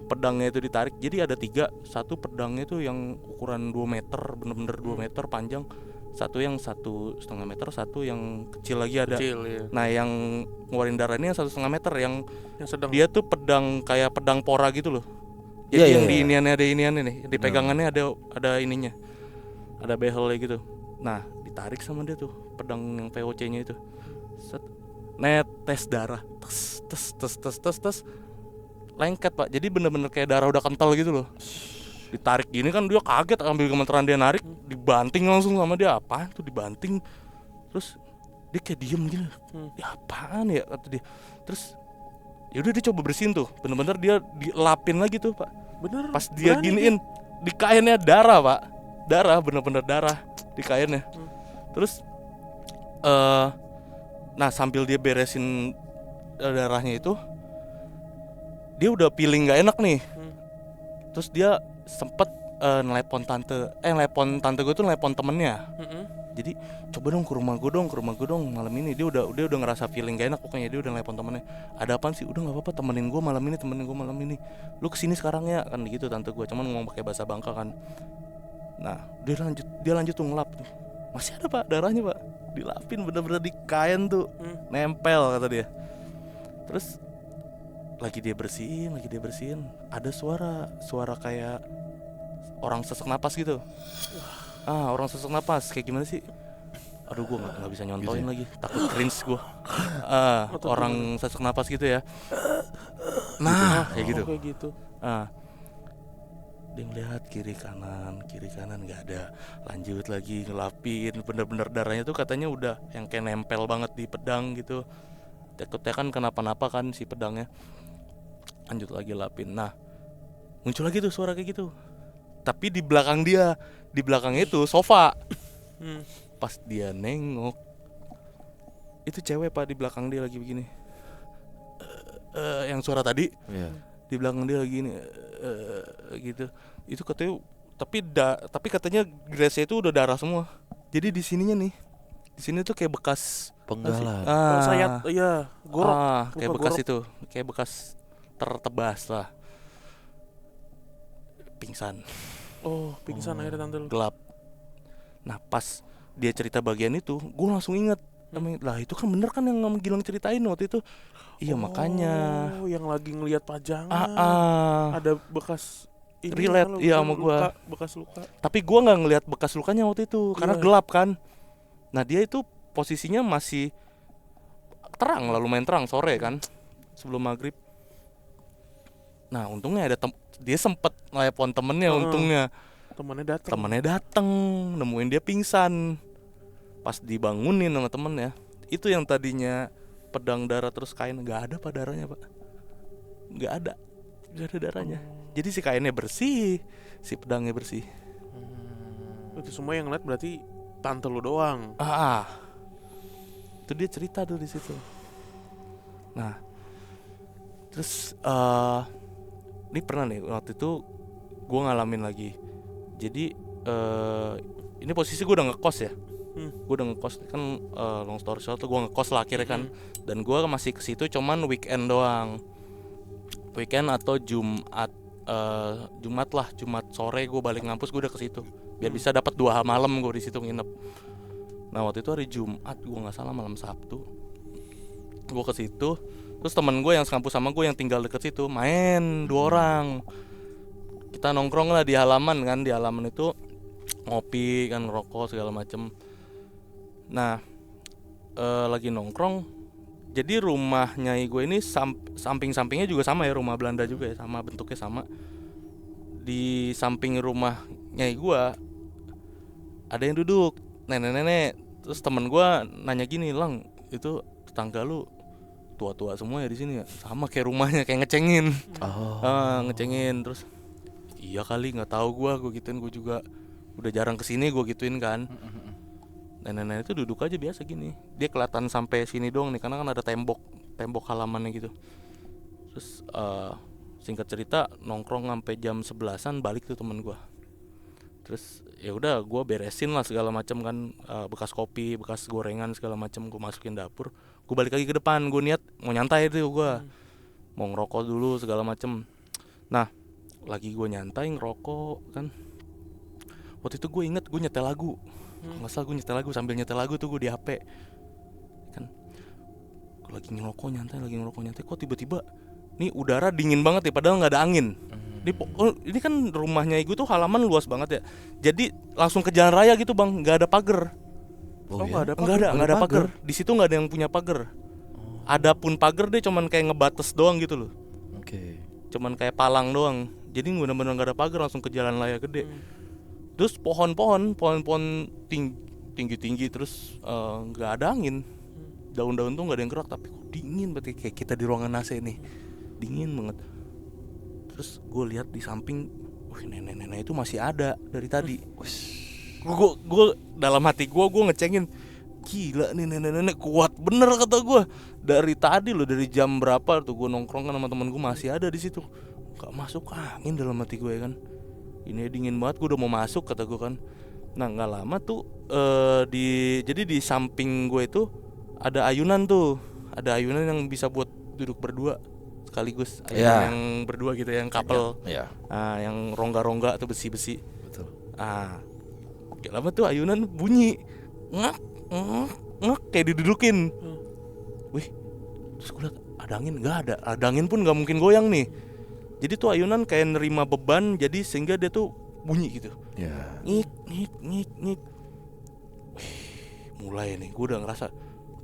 Pedangnya itu ditarik. Jadi ada 3. Satu pedangnya itu yang ukuran 2 meter, bener-bener 2 meter panjang. Satu yang 1,5 meter, satu yang kecil lagi ada. Kecil ya. Nah yang ngeluarin darah ini yang 1,5 meter, yang Yang sedang. dia tuh pedang kayak pedang pora gitu loh. Jadi Iya, yang iya, di iya. iniannya ada iniannya nih, di pegangannya ada ininya, ada behelnya gitu. Nah ditarik sama dia tuh pedang yang VOC-nya itu, set, netes darah, tes tes tes tes tes tes, lengket pak. Jadi bener-bener kayak darah udah kental gitu loh. Ditarik gini kan dia kaget, ambil gemeteran dia narik, dibanting langsung sama dia. Apaan tuh dibanting? Terus dia kayak diem gitu. Ya apaan ya kata dia. Terus yaudah dia coba bersihin tuh, bener-bener dia dilapin lagi tuh pak. Bener. Pas dia berani giniin di kainnya darah pak, darah bener-bener darah di kainnya. Terus nah sambil dia beresin darahnya itu, dia udah feeling nggak enak nih. Terus dia sempet nelpon tante gue tuh, nelpon temennya. Jadi coba dong ke rumah gue dong malam ini. Dia udah ngerasa feeling gak enak pokoknya. Dia udah nelpon temennya, ada apaan sih? Udah nggak apa-apa, temenin gue malam ini, lu kesini sekarang ya, kan gitu tante gue. Cuman ngomong pakai bahasa Bangka kan. Nah dia lanjut tuh ngelap tuh, masih ada pak darahnya pak, dilapin bener-bener di kain tuh, nempel kata dia. Terus lagi dia bersihin ada suara kayak orang sesak napas gitu. Orang sesak napas kayak gimana sih? Aduh gue nggak bisa nyontoin lagi, takut cringe gue. Orang sesak napas gitu ya. Nah kayak gitu. Kayak gitu. Dia ngeliat kiri kanan nggak ada. Lanjut lagi ngelapin, bener-bener darahnya tuh katanya udah yang kayak nempel banget di pedang gitu. Takutnya kan kenapa-napa kan si pedangnya. Lanjut lagi lapin. Nah muncul lagi tuh suara kayak gitu, tapi di belakang dia, di belakangnya itu sofa. Pas dia nengok, itu cewek pak di belakang dia lagi begini. Yang suara tadi di belakang dia lagi ini gitu. Itu katanya, tapi katanya grace itu udah darah semua. Jadi di sininya nih, di sini tuh kayak bekas penggalan. Sayat, iya, gorok. Kayak bekas gorok. Itu kayak bekas tertebas lah. Pingsan. Pingsan akhirnya tante lu. Gelap. Nah pas dia cerita bagian itu, gue langsung inget. Lah itu kan bener kan yang Gilang ceritain waktu itu. Iya makanya. Yang lagi ngelihat pajangan. Ada bekas ini relate iya sama gue. Bekas luka. Tapi gue nggak ngelihat bekas lukanya waktu itu karena gelap kan. Nah dia itu posisinya masih terang, lalu main terang sore kan, sebelum maghrib. Nah untungnya ada dia sempet nelpon temennya. Untungnya temennya datang nemuin dia pingsan. Pas dibangunin sama temennya, itu yang tadinya pedang darah terus kain, nggak ada pak darahnya pak, nggak ada darahnya. Jadi si kainnya bersih, si pedangnya bersih. Itu semua yang ngeliat berarti tante lu doang. Itu dia cerita tuh di situ. Nah terus ini pernah nih waktu itu gue ngalamin lagi. Jadi ini posisi gue udah ngekos ya. Gue udah ngekos kan, long story short tuh gue ngekos lah akhirnya kan. Dan gue masih ke situ cuman weekend doang. Weekend atau Jumat sore gue balik ngampus, gue udah ke situ biar bisa dapat 2 malam gue di situ nginep. Nah waktu itu hari Jumat gue nggak salah, malam Sabtu gue ke situ. Terus temen gue yang sekampus sama gue yang tinggal deket situ main 2 orang. Kita nongkrong lah di halaman kan, di halaman itu ngopi kan, ngerokok segala macem. Nah lagi nongkrong, jadi rumah nyai gue ini samping-sampingnya juga sama ya, rumah Belanda juga ya, sama bentuknya sama. Di samping rumah nyai gue ada yang duduk, nenek-nenek. Terus temen gue nanya gini, Lang, itu tetangga lu tua-tua semua ya di sini ya? Sama kayak rumahnya, kayak ngecengin. Ngecengin. Terus iya kali, nggak tahu gue gituin. Gue juga udah jarang kesini, gue gituin kan. Nenek-nenek itu duduk aja biasa gini. Dia kelihatan sampai sini doang nih, karena kan ada tembok halamannya gitu. Terus singkat cerita nongkrong sampai jam 11-an, balik tuh temen gue. Terus ya udah gue beresin lah segala macam kan, bekas kopi, bekas gorengan segala macam gue masukin dapur. Gue balik lagi ke depan, gue niat mau nyantai tuh, gue mau ngerokok dulu segala macam. Nah lagi gue nyantai ngerokok kan, Waktu itu gue inget gue nyetel lagu. Nggak salah gue nyetel lagu, sambil nyetel lagu tuh gue di HP kan, gue lagi ngerokok nyantai, kok tiba-tiba nih udara dingin banget ya, padahal nggak ada angin. Ini kan rumahnya Igu tuh halaman luas banget ya, jadi langsung ke jalan raya gitu bang, nggak ada pagar. Nggak ada pagar. Di situ nggak ada yang punya pagar. Ada pun pagar deh, cuman kayak ngebates doang gitu loh. Cuman kayak palang doang. Jadi bener-bener nggak ada pagar, langsung ke jalan raya gede. Terus pohon-pohon tinggi-tinggi, terus nggak ada angin. Daun-daun tuh nggak ada yang gerak, tapi kok dingin banget, kayak kita di ruangan AC nih, dingin banget. Terus gue lihat di samping, nenek-nenek itu masih ada dari tadi. Gue dalam hati gue ngecengin, gila nih nenek-nenek kuat bener kata gue. Dari tadi loh, dari jam berapa tuh gue nongkrong kan sama temen gue, masih ada di situ. Gak masuk angin dalam hati gue ya kan. Ini dingin banget, gue udah mau masuk kata gue kan. Nah nggak lama tuh jadi di samping gue itu ada ayunan tuh, ada ayunan yang bisa buat duduk berdua sekaligus, ayunan yang berdua gitu, yang couple. Yang rongga-rongga tuh besi-besi. Betul. Gak lama tuh ayunan bunyi ngak kayak didudukin. Wih, terus gue liat ada angin, nggak ada. Ada angin pun nggak mungkin goyang nih. Jadi tuh ayunan kayak nerima beban, jadi sehingga dia tuh bunyi gitu. Ngik. Wih, mulai nih, gue udah ngerasa,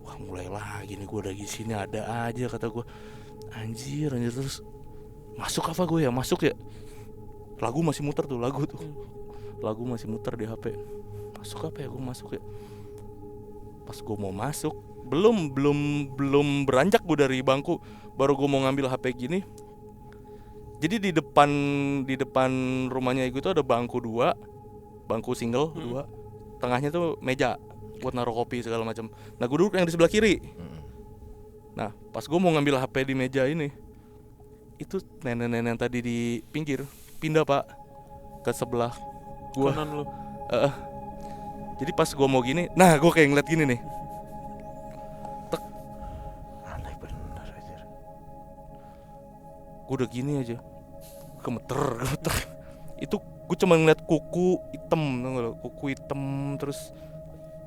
wah mulai lagi nih, gue udah di sini ada aja kata gue. Anjir terus masuk apa gue ya? Masuk ya. Lagu masih muter tuh, lagu masih muter di HP. Masuk apa ya? Gue masuk ya. Pas gue mau masuk, belum beranjak gue dari bangku, baru gue mau ngambil HP gini. Jadi di depan rumahnya Igu tuh ada bangku single 2. Tengahnya tuh meja buat naruh kopi segala macam. Nah gue duduk yang di sebelah kiri. Nah pas gue mau ngambil HP di meja ini, itu nenek-nenek yang tadi di pinggir pindah pak ke sebelah gue. Kanan lu. Jadi pas gue mau gini, nah gue kayak ngeliat gini nih. Aneh bener aja. Gue udah gini aja, gemeter. Itu gue cuma ngeliat kuku hitam, tau gak lo? Kuku hitam, terus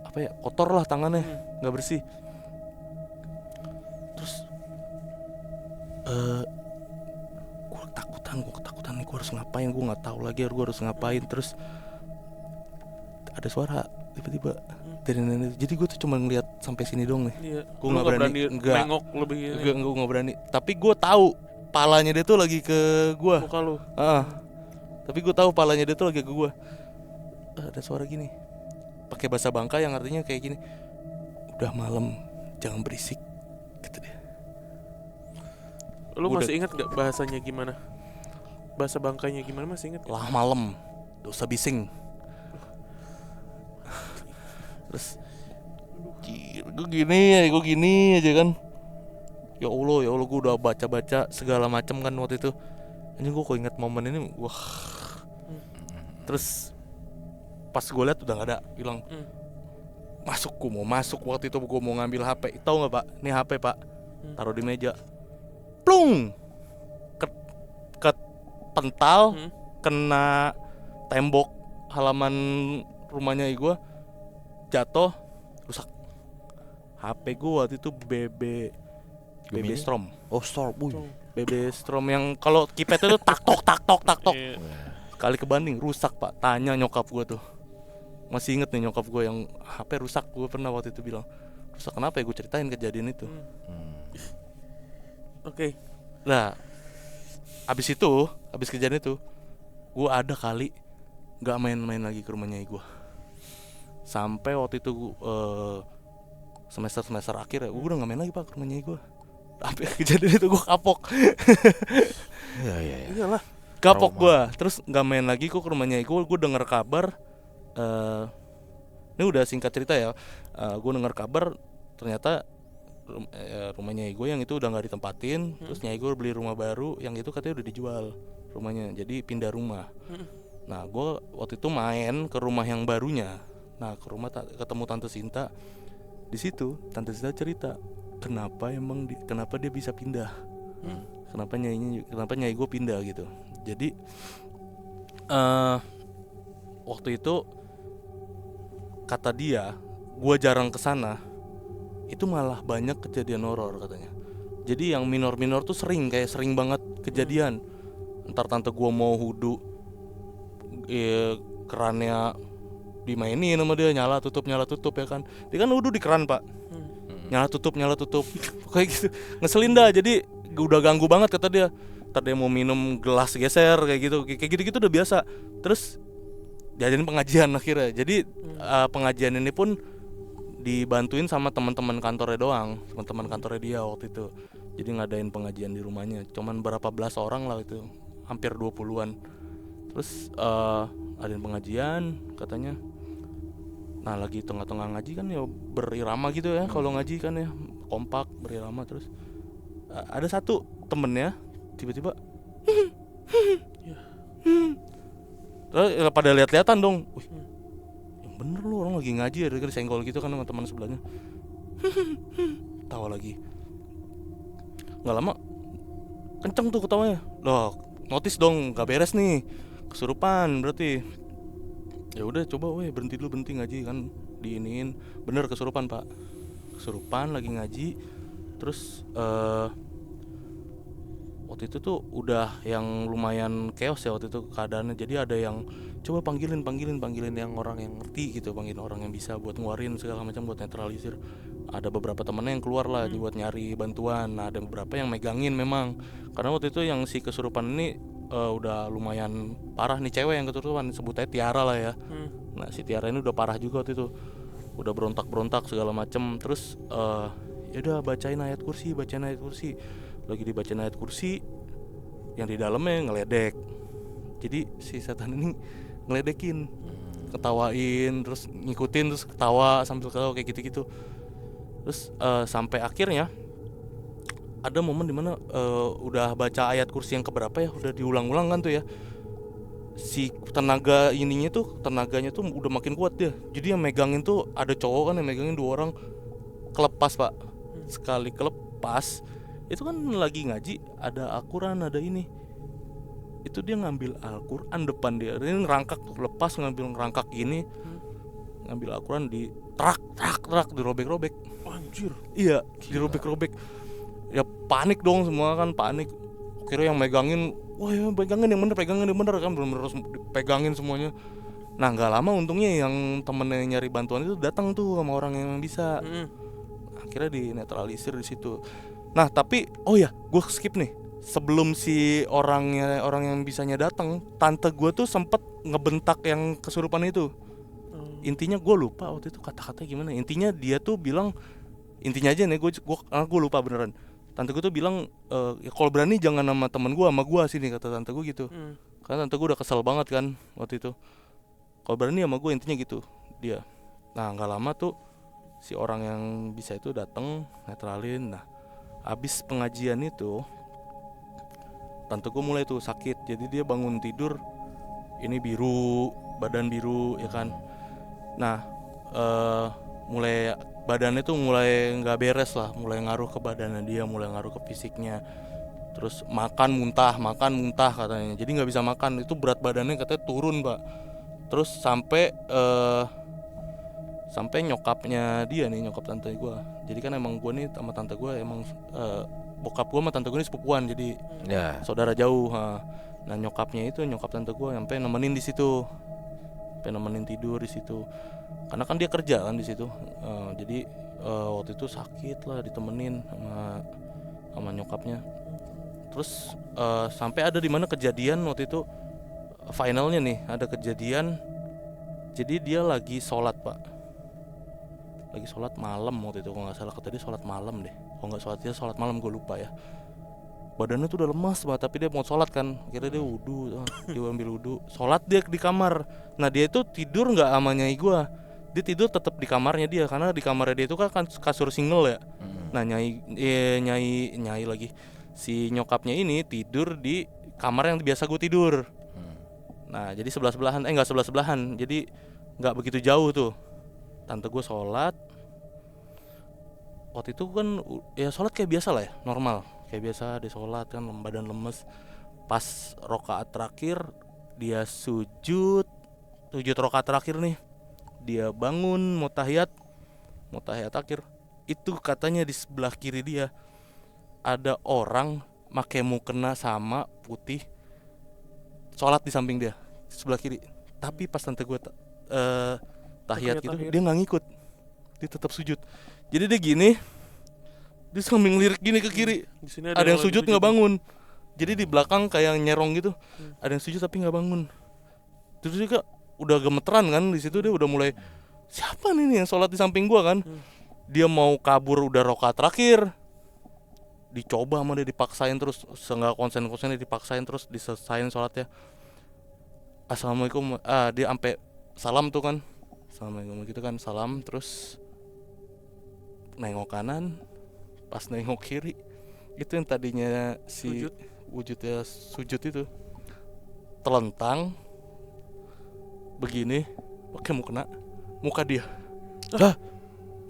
apa ya, kotor lah tangannya, nggak bersih. Terus gue ketakutan nih, gue harus ngapain? Gue nggak tahu lagi gue harus ngapain. Terus ada suara tiba-tiba dari nenek. Jadi gue tuh cuma ngeliat sampai sini dong nih. Iya. Gue nggak berani nengok lebih. Gue nggak berani. Tapi gue tahu palanya dia tuh lagi ke gue. Muka lu. Tapi gue tahu palanya dia tuh lagi ke gue. Ada suara gini, pakai bahasa Bangka yang artinya kayak gini. Udah malam, jangan berisik, gitu dia. Lu masih ingat gak bahasanya gimana? Bahasa Bangkanya gimana, masih ingat? Lah malam, dosa bising. Terus gue gini aja kan. Ya Allah, gue udah baca segala macam kan waktu itu. Ini gue kok inget momen ini, wah. Terus pas gue lihat udah gak ada, bilang gue mau masuk waktu itu, gue mau ngambil HP. Tahu nggak pak? Nih HP pak, taruh di meja, plung, ke pental, kena tembok halaman rumahnya gue, jatuh, rusak. HP gue waktu itu BB Strom. Storm. BB Strom yang kalau keypadnya tuh tak tok. Kali kebanding rusak pak. Tanya nyokap gue tuh. Masih inget nih nyokap gue yang HP rusak. Gue pernah waktu itu bilang, rusak kenapa ya? Gue ceritain kejadian itu. Oke. Nah, abis kejadian itu, gue ada kali gak main-main lagi ke rumahnya gue. Sampai waktu itu semester akhir ya, gue udah gak main lagi pak ke rumahnya gue. Sampai kejadian itu gue kapok. Iya. Iyalah. Kapok gue, terus gak main lagi kok ke rumahnya gue. Gue denger kabar, ini udah singkat cerita ya. Gue denger kabar ternyata rumahnya gue yang itu udah gak ditempatin. Terus nyai gue beli rumah baru, yang itu katanya udah dijual rumahnya, jadi pindah rumah. Nah gue waktu itu main ke rumah yang barunya. Nah ke rumah ketemu Tante Sinta. Di situ Tante Sinta cerita kenapa dia bisa pindah, kenapa nyai gue pindah gitu. Jadi waktu itu kata dia, gua jarang kesana, itu malah banyak kejadian horor katanya. Jadi yang minor-minor tuh sering banget kejadian. Ntar tante gua mau wudu, kerannya dimainin sama dia, nyala tutup ya kan. Dia kan wudu di keran pak, nyala tutup kayak gitu, ngeselin dah. Jadi udah ganggu banget kata dia. Ntar dia mau minum gelas geser kayak gitu udah biasa. Terus diajarin pengajian akhirnya. Jadi pengajian ini pun dibantuin sama teman-teman kantornya doang, teman-teman kantornya dia waktu itu. Jadi ngadain pengajian di rumahnya, cuman berapa belas orang lah itu, hampir 20-an. Terus adain pengajian katanya. Nah lagi tengah-tengah ngaji kan ya berirama gitu ya, kalau ngaji kan ya kompak berirama. Terus ada satu temennya tiba-tiba terus pada lihat-lihatan dong. Wih, yang bener lu, orang lagi ngaji ya, dia senggol gitu kan sama teman sebelahnya. Tawa lagi. Nggak lama kenceng tuh ketawanya. Loh, notice dong, gak beres nih, kesurupan berarti. Ya udah coba berhenti ngaji kan, diiniin. Bener kesurupan pak, kesurupan lagi ngaji. Terus waktu itu tuh udah yang lumayan chaos ya waktu itu keadaannya. Jadi ada yang coba panggilin yang orang yang ngerti gitu, panggilin orang yang bisa buat ngeluarin segala macam, buat netralisir. Ada beberapa temennya yang keluar lah buat nyari bantuan. Nah ada beberapa yang megangin memang, karena waktu itu yang si kesurupan ini udah lumayan parah nih, cewek yang kesurupan, sebutnya Tiara lah ya. Nah si Tiara ini udah parah juga waktu itu, udah berontak segala macem. Terus ya udah bacain ayat kursi. Lagi dibacain ayat kursi, yang di dalamnya ngeledek. Jadi si setan ini ngeledekin, ketawain, terus ngikutin, terus ketawa sambil ketawa kayak gitu. Terus sampai akhirnya ada momen dimana udah baca ayat kursi yang keberapa ya, udah diulang-ulang kan tuh ya. Si tenaganya tuh udah makin kuat dia. Jadi yang megangin tuh ada cowok kan, yang megangin 2 orang. Kelepas pak, sekali kelepas itu kan lagi ngaji, ada Al-Quran, ada ini. Itu dia ngambil Al-Quran depan dia. Ini ngerangkak tuh, lepas ngerangkak gini. Ngambil Al-Quran di trak dirobek-robek. Anjir. Iya, dirobek-robek. Ya panik dong semua kan, panik. Kira yang megangin, wah ya pegangin yang bener kan, bener-bener harus dipegangin semuanya. Nah nggak lama untungnya yang temennya nyari bantuan itu datang tuh sama orang yang bisa. Akhirnya dinetralisir di situ. Nah tapi gue skip nih. Sebelum si orang yang bisanya datang, tante gue tuh sempet ngebentak yang kesurupan itu. Intinya gue lupa waktu itu kata-katanya gimana. Intinya dia tuh bilang, intinya aja nih, gue lupa beneran. Tante gue tuh bilang, ya kalau berani jangan sama temen gue, sama gue sini, kata tante gue gitu. Karena tante gue udah kesel banget kan waktu itu. Kalau berani sama gue, intinya gitu dia. Nah nggak lama tuh si orang yang bisa itu datang netralin. Nah abis pengajian itu tante gue mulai tuh sakit. Jadi dia bangun tidur ini biru, badan biru ya kan. Nah mulai badannya tuh mulai nggak beres lah, mulai ngaruh ke badannya dia, mulai ngaruh ke fisiknya. Terus makan muntah katanya. Jadi nggak bisa makan, itu berat badannya katanya turun pak. Terus sampai nyokapnya dia nih, nyokap tante gue. Jadi kan emang gue nih sama tante gue emang bokap gue sama tante gue ini sepupuan, jadi saudara jauh. Nah nyokap tante gue sampai nemenin di situ, sampai nemenin tidur di situ. Karena kan dia kerja kan di situ. Jadi waktu itu sakit lah ditemenin sama nyokapnya. Terus sampai ada di mana kejadian waktu itu finalnya nih, ada kejadian. Jadi dia lagi sholat pak. Lagi sholat malam waktu itu, kalau nggak salah kata dia sholat malam deh. Kalau nggak sholat malam gue lupa ya. Badannya tuh udah lemas banget, tapi dia mau sholat kan. Akhirnya dia wudu, dia ambil wudu, sholat dia di kamar. Nah dia itu tidur nggak sama nyai gue. Dia tidur tetap di kamarnya dia, karena di kamarnya dia itu kan kasur single ya. Nah nyai lagi, si nyokapnya ini tidur di kamar yang biasa gue tidur. Nah jadi sebelah-sebelahan, nggak sebelah-sebelahan, jadi nggak begitu jauh tuh. Tante gue sholat. Waktu itu kan ya sholat kayak biasa lah ya, normal kayak biasa dia sholat kan, badan lemes. Pas rakaat terakhir dia sujud, sujud rakaat terakhir nih, dia bangun mau tahiyat akhir. Itu katanya di sebelah kiri dia ada orang make mukena sama putih sholat di samping dia sebelah kiri. Tapi pas tante gue tahiyat gitu, dia nggak ngikut, dia tetap sujud. Jadi dia gini, dia sambil ngelirik gini ke kiri. Di sini Ada yang sujud nggak bangun. Jadi di belakang kayak nyerong gitu. Ada yang sujud tapi nggak bangun. Terus juga udah gemeteran kan, di situ dia udah mulai, siapa nih yang sholat di samping gua kan? Dia mau kabur udah rakaat terakhir. Dicoba sama dia, dipaksain terus, seenggak konsen-konsennya dipaksain terus, diselesain sholatnya. Assalamualaikum, dia sampai salam tuh kan. Assalamualaikum gitu kan, salam terus nengok kanan, pas nengok kiri itu yang tadinya si wujudnya sujud itu telentang begini pakai mukena, muka dia. Hah?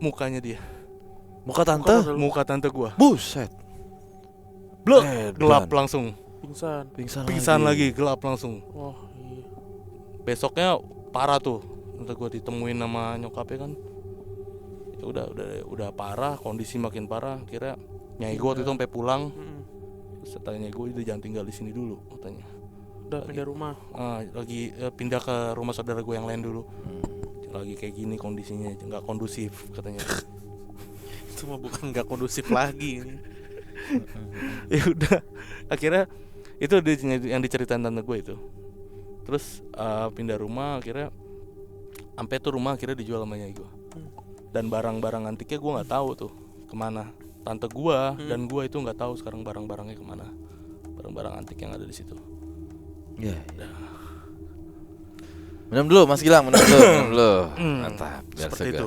Mukanya dia. Muka tante? Muka tante gua. Buset. Blok, Edan. gelap langsung. Pingsan. Lagi gelap langsung. Oh iya. Besoknya parah tuh. Tante gua ditemuin sama nyokapnya kan. Ya udah parah, kondisi makin parah. Kira nyai gua waktu itu sampai pulang. Terus tanya gue, udah jangan tinggal di sini dulu katanya. Udah pindah rumah. Lagi pindah ke rumah saudara gue yang lain dulu. Lagi kayak gini kondisinya, nggak kondusif katanya. Itu mah bukan nggak kondusif lagi. Ya udah, akhirnya itu yang diceritain tante gue itu. Terus pindah rumah, akhirnya sampai tuh rumah akhirnya dijual sama nyai gue. Dan barang-barang antiknya gue nggak tahu tuh kemana. Tante gue dan gue itu nggak tahu sekarang barang-barangnya kemana. Barang-barang antik yang ada di situ. Iya. Minum dulu Mas Gilang, minum dulu. Mantap, biar Seperti segar. itu.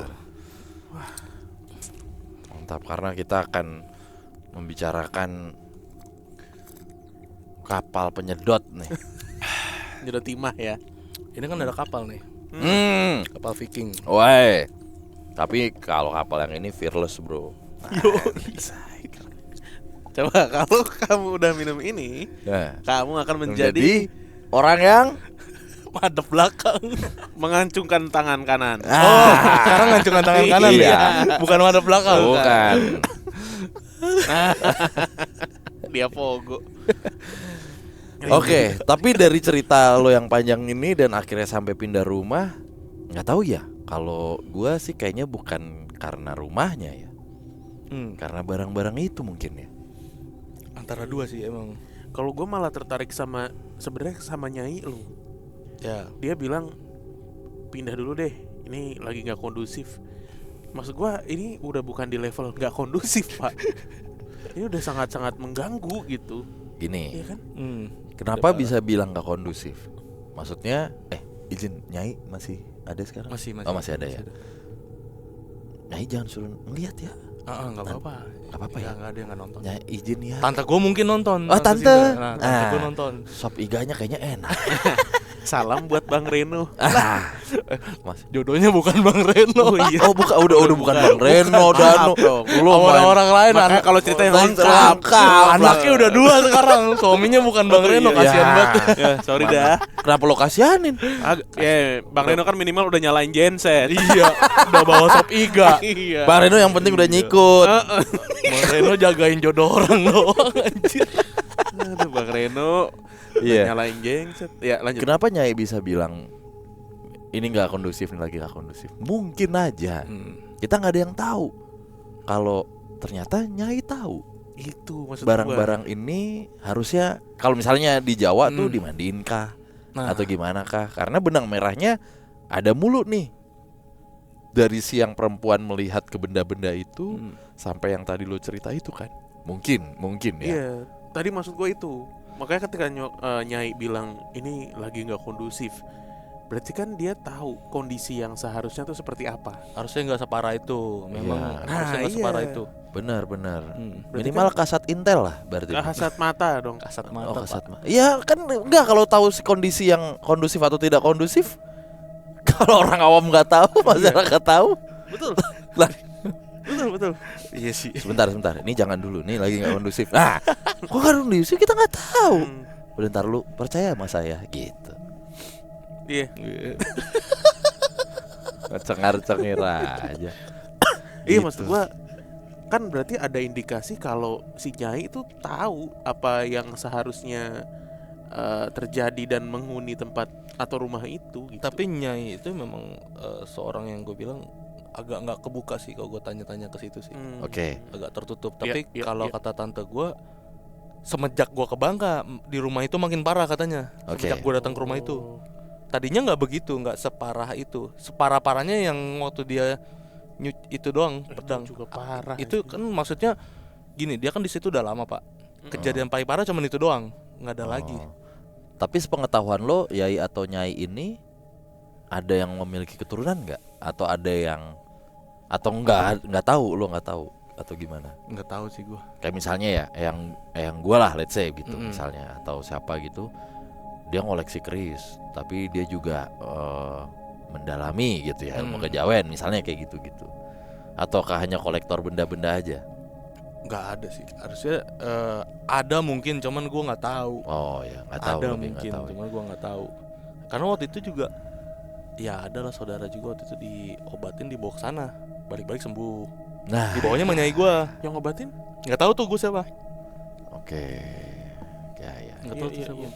Mantap, karena kita akan membicarakan kapal penyedot nih. Nyedot timah ya. Ini kan ada kapal nih, kapal Viking. Woi. Tapi kalau kapal yang ini fearless, bro. Coba kalau kamu udah minum ini, Nah, kamu akan menjadi orang yang Madep belakang. mengancungkan tangan kanan. Sekarang ngancungkan tangan kanan Iya. ya, bukan madep belakang. bukan. Dia pogo. Oke, tapi dari cerita lo yang panjang ini dan akhirnya sampai pindah rumah, nggak tahu ya. Kalau gua sih kayaknya bukan karena rumahnya ya, karena barang-barang itu mungkin ya. Antara dua sih emang. Kalau gue malah tertarik sebenarnya sama nyai lu. Ya, Dia bilang pindah dulu deh, ini lagi nggak kondusif. Maksud gue ini udah bukan di level nggak kondusif pak. Ini udah sangat-sangat mengganggu gitu. Gini, Iya kan? kenapa bisa bilang nggak kondusif? Maksudnya, izin nyai masih ada sekarang? Masih. Oh masih ada ya. Nyai jangan suruh ngeliat ya. Nggak apa-apa. Nggak apa-apa ya? Nggak ada yang nggak nonton. Nyai izin ya. Tante gue mungkin nonton. Oh, tante. Tante gue nonton. Sop iganya kayaknya enak. Salam buat Bang Reno. Mas. Jodohnya bukan Bang Reno. Oh iya. Oh bukan, udah bukan Bang Reno Maaf Danu. dong. Belum Orang-orang lain Makanya anak kalau ceritanya lengkap. anaknya udah 2 sekarang. Suaminya bukan Bang Reno, iya. kasihan banget. Ya, sorry dah. Kenapa lo kasihanin? Bang Reno kan minimal udah nyalain genset. Iya, udah bawa sop iga. Iya. Bang Reno yang penting udah nyikut. Bang Reno jagain jodoh orang doang anjir. Aduh, Bang Reno Iya. nyalain genset. Ya, lanjut. Kenapa Nyai bisa bilang ini nggak kondusif, ini lagi nggak kondusif? Mungkin aja. Kita nggak ada yang tahu. Kalau ternyata Nyai tahu Itu maksud barang-barang ini harusnya kalau misalnya di Jawa tuh dimandiin kah? Nah. Atau gimana kah? Karena benang merahnya ada mulu nih. Dari siang perempuan melihat ke benda-benda itu sampai yang tadi lo cerita itu kan. Mungkin ya. Iya, tadi maksud gue itu. Makanya ketika Nyai bilang ini lagi nggak kondusif, berarti kan dia tahu kondisi yang seharusnya tuh seperti apa. Harusnya nggak separah itu. Memang Iya. harusnya nggak Nah, separah iya. itu. Benar. Berarti Minimal kasat intel lah berarti. Kasat mata dong. Kasat Oh, mata. kasat mata. Iya kan enggak kalau tahu kondisi yang kondusif atau tidak kondusif. Kalau orang awam nggak tahu, masyarakat tahu. Betul. Lah, Betul. Iya sih. sebentar. Ini jangan dulu. Nih lagi nggak kondusif. Nah, kok nggak kondusif kita nggak tahu. Udah ntar lu percaya sama saya gitu. Iya. Cengar-cengir aja. Iya, Gitu. maksud gua kan berarti ada indikasi kalau si Nyai itu tahu apa yang seharusnya terjadi dan menghuni tempat atau rumah itu gitu. Tapi Nyai itu memang seorang yang gue bilang agak nggak kebuka sih kalau gue tanya-tanya ke situ sih. Oke. Agak tertutup. Iya, Tapi iya, kalau iya. kata tante gue, semenjak gue ke Bangka di rumah itu makin parah katanya. Oke. Semenjak gue datang ke rumah itu. Tadinya nggak begitu, nggak separah itu. Separah-parahnya yang waktu dia itu doang pedang. juga parah. Itu kan maksudnya gini, dia kan di situ udah lama pak. Kejadian paling parah cuman itu doang, nggak ada lagi. Tapi sepengetahuan lo, Yai atau Nyai ini ada yang memiliki keturunan nggak? Atau ada yang atau nggak tahu, lo nggak tahu atau gimana? Nggak tahu sih gue. Kayak misalnya ya, yang gue lah, let's say gitu Mm-mm. misalnya, atau siapa gitu, dia ngoleksi keris, tapi dia juga mendalami gitu ya ilmu kejawen, misalnya kayak gitu-gitu. Ataukah hanya kolektor benda-benda aja? Nggak ada sih. Harusnya ada mungkin, cuman gue nggak tahu. Oh ya, nggak tahu. Ada lebih nggak mungkin, tahu. cuman gue nggak tahu. Karena waktu itu juga, ya adalah saudara juga waktu itu diobatin, dibawa ke sana, balik-balik sembuh. Nah, Dibawanya menyai gue, Yang ngobatin? nggak tahu tuh gue siapa. oke, ya. Nggak Iya, tahu tuh iya, siapa. iya.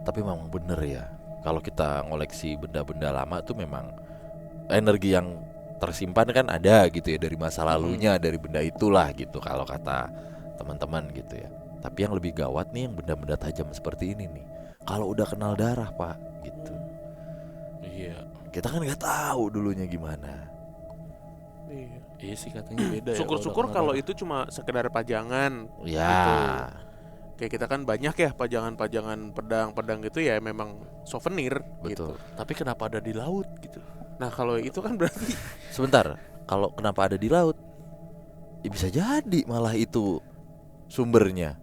Tapi memang bener ya, kalau kita ngoleksi benda-benda lama tuh memang energi yang tersimpan kan ada gitu ya, dari masa lalunya, dari benda itulah gitu kalau kata teman-teman gitu ya. Tapi yang lebih gawat nih yang benda-benda tajam seperti ini nih, kalau udah kenal darah pak gitu, Iya, kita kan nggak tahu dulunya gimana. Iya. iya sih katanya beda ya. Syukur-syukur kalau itu cuma sekedar pajangan. Ya, Kayak kita kan banyak ya pajangan-pajangan pedang-pedang gitu ya, memang souvenir gitu. betul. Tapi kenapa ada di laut gitu? Nah, kalau itu kan berarti Sebentar, kalau kenapa ada di laut? Ya bisa jadi malah itu sumbernya.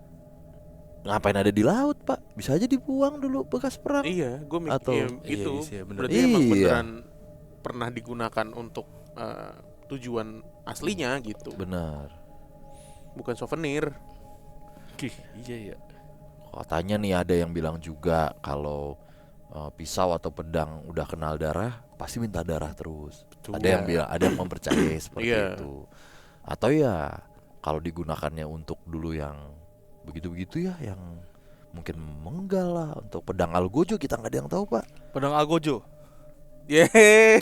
Ngapain ada di laut pak? Bisa aja dibuang dulu bekas perang. iya, gue mikir Atau- itu iya sih, bener. berarti emang Iya. beneran pernah digunakan untuk tujuan aslinya gitu, Benar. bukan souvenir. Iya ya. Katanya nih ada yang bilang juga kalau pisau atau pedang udah kenal darah pasti minta darah terus. Betul. Ada yang bilang, ada yang mempercayai seperti Iya. itu. Atau ya kalau digunakannya untuk dulu yang begitu-begitu ya, yang mungkin menggal lah, untuk pedang algojo kita nggak ada yang tahu pak. Pedang Algojo. Yeay.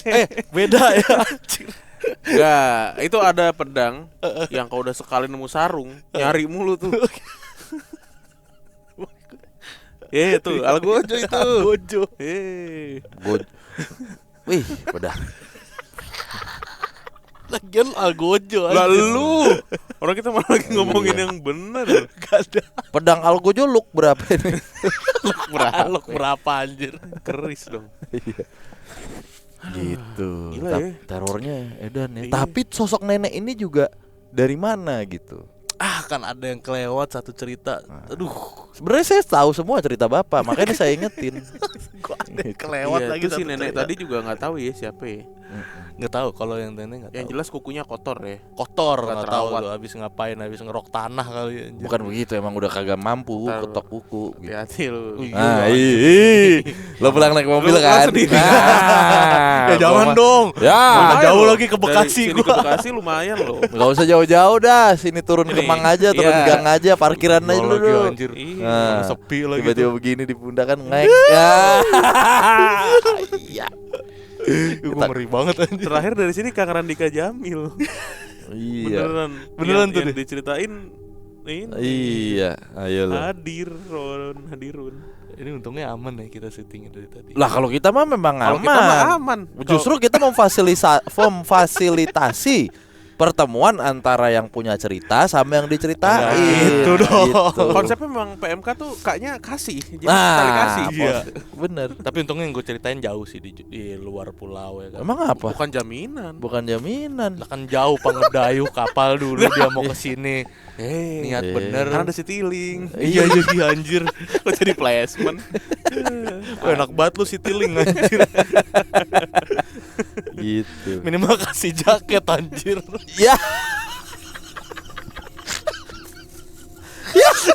Beda ya. Enggak, itu ada pedang yang kalau udah sekali nemu sarung nyari mulu tuh. Tuh Algojo itu. Algojo. Wih, pedang. Lagian Algojo. Lalu orang kita malah lagi ngomongin Iya. yang bener. Gak ada. Pedang algojo look berapa ini? Alok berapa anjir? Keris dong. Gitu. Gila ya. Terornya edan ya. Iya. Tapi sosok nenek ini juga dari mana gitu? Kan ada yang kelewat satu cerita. Aduh, Sebenarnya saya tahu semua cerita bapak, makanya saya ingetin. kok ada yang kelewat Iya, lagi itu si satu nenek cerita. tadi juga nggak tahu ya siapa ya. Nggak tahu kalau yang nenek nggak Yang tahu. jelas kukunya kotor ya. Kotor, Nggak nggak tahu terawat. tuh habis ngapain, habis ngerok tanah kali anjir. Bukan begitu, emang udah kagak mampu Ntar- ketok kuku gitu. Hati-hati lu. Ah, lo pulang naik mobil Lu kan? sendiri. Ya jangan dong. Ya, Mana Lumayan jauh loh. lagi ke Bekasi Dari sini ke gua. Bekasi lumayan loh. nggak usah jauh-jauh dah, sini turun Ini, Kemang aja, turun iya. gang aja, parkiran aja Gua dulu. lagi anjir. Iya. Nah, Sepi lagi tiba-tiba tuh. begini di pundak kan ngek. Ya. Iya. Gua ngeri banget anjir. Terakhir dari sini Kang Randika Jamil. Iya. Beneran yang, tuh yang deh. diceritain ini. Iya, ayo lo. Hadirun. Ini untungnya aman ya kita syutingnya dari tadi. Lah kalau kita mah memang Kalau aman. kita mah aman. Justru kita memfasilitasi pertemuan antara yang punya cerita sama yang diceritain. Nah, gitu dong. Konsepnya memang PMK tuh kayaknya kasih. Jadi Nah, sekali kasih. Iya. Bener. Tapi untungnya yang gue ceritain jauh sih di luar pulau ya kan. Emang apa? Bukan jaminan. Bukan jaminan. Lah kan jauh pengedayu kapal dulu dia mau ke sini. Niat bener. Karena ada Citylink. Iya jadi anjir. Kok jadi placement? Wah, enak banget lu Citylink anjir. Gitu. Minimal kasih jaket anjir. Ya.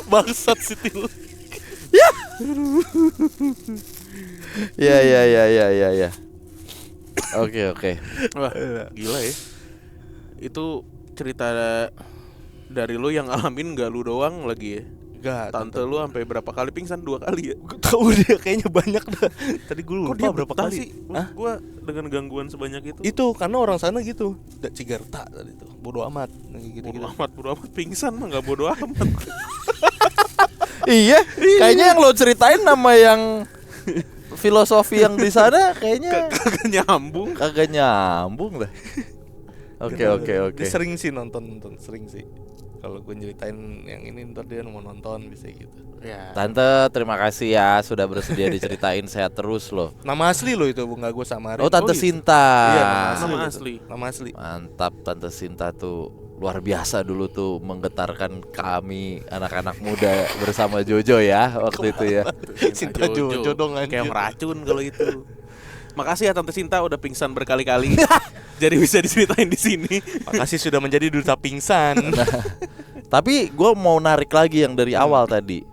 Bangsat Citylink. Ya. Oke. Wah, gila ya. Itu cerita dari lu yang alamin gak lu doang lagi ya. Enggak, Tante lu sampai berapa kali pingsan? 2 kali ya. gue tahu dia kayaknya banyak dah. Tadi gue Kok lupa dia berapa betah kali. sih? Maksud gua dengan gangguan sebanyak itu. Itu karena orang sana gitu. Cigarta tadi tuh. Bodoh amat gitu. Bodo amat pingsan mah gak bodo amat. Iya, kayaknya yang lo ceritain nama yang filosofi yang di sana kayaknya Kagak nyambung. kagak nyambung dah. Oke. Dia sering sih nonton sering sih. Kalau gue nyeritain yang ini ntar dia mau nonton bisa gitu. Ya. Tante, terima kasih ya sudah bersedia diceritain, sehat terus loh. Nama asli lo itu bunga gue samarin. Oh, Tante gitu. Sinta. Iya, Nama itu. asli. Nama asli. Mantap, Tante Sinta tuh luar biasa dulu tuh menggetarkan kami anak-anak muda bersama Jojo ya waktu itu ya. Sinta Jojo dong, anjir. Kayak meracun kalau itu. Makasih ya Tante Sinta udah pingsan berkali-kali. Jadi bisa diceritain di sini. Makasih sudah menjadi duta pingsan. Tapi gue mau narik lagi yang dari awal tadi.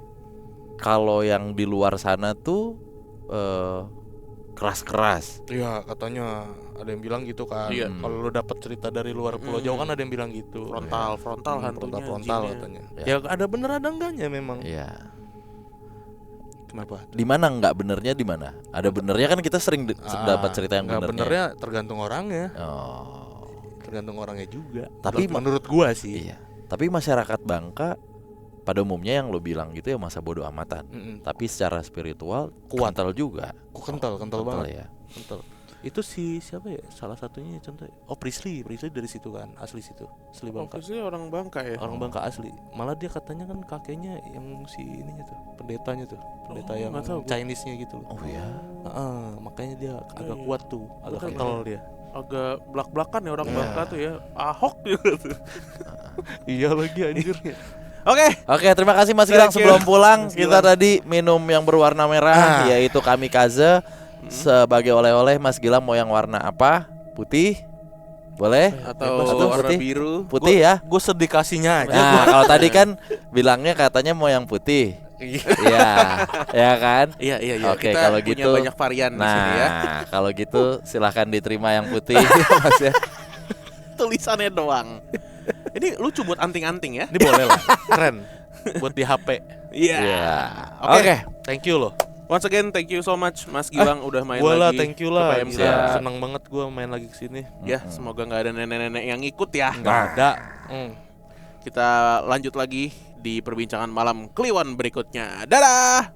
Kalau yang di luar sana tuh keras-keras. Iya, katanya ada yang bilang gitu kan. Iya. Kalau lu dapat cerita dari luar Pulau Jawa kan ada yang bilang gitu. Frontal hantunya. Frontal jinnya. katanya. Ya. Ya ada bener ada enggaknya memang. Iya. Kenapa? Di mana nggak benernya di mana? Ada benernya kan kita sering dapat cerita yang nggak benernya. benernya tergantung orangnya. Oh. Tergantung orangnya juga. Tapi menurut gua sih. Iya. Tapi masyarakat Bangka pada umumnya yang lo bilang gitu ya masa bodoh amatan. Tapi secara spiritual Kuat. kental juga. Kental banget. Ya. Kental. Itu si siapa ya? Salah satunya contoh. Oh, Prisley dari situ kan, asli situ. Asli Bangka. Maksudnya orang Bangka ya. Orang Bangka asli. Malah dia katanya kan kakeknya yang si ininya tuh, pendetanya tuh. Pendeta yang nggak tahu gua. Chinese-nya gitu loh. Oh ya. Makanya dia agak iya. kuat tuh, agak Betul, kental dia. Agak belak-belakan ya orang Bangka tuh ya. Ahok gitu tuh. Iya lagi anjir. Oke. Oke, terima kasih Mas Gilang. Thank you, Sebelum pulang Mas kita Gilang. tadi minum yang berwarna merah yaitu kamikaze. Sebagai oleh-oleh Mas Gilang mau yang warna apa? Putih? Boleh? Atau Atau warna putih? biru. Putih ya. Gue sedikasinya aja. Nah, kalau tadi kan bilangnya katanya mau yang putih. Iya, ya kan? Iya. Oke, Kita kalau punya gitu. banyak varian di sini ya. Nah, kalau gitu silahkan diterima yang putih, Mas ya. Tulisannya doang. Ini lucu buat anting-anting ya. Ini boleh lah. Keren. Buat di HP. Iya. Iya. Oke. Oke. Thank you loh. Once again thank you so much Mas Gilang udah main Gua lah, lagi. thank you ke lah. PMK. Gila, seneng banget gue main lagi kesini. Ya, semoga nggak ada nenek-nenek yang ikut ya. Nggak ada. Kita lanjut lagi di perbincangan malam Kliwon berikutnya. Dadah.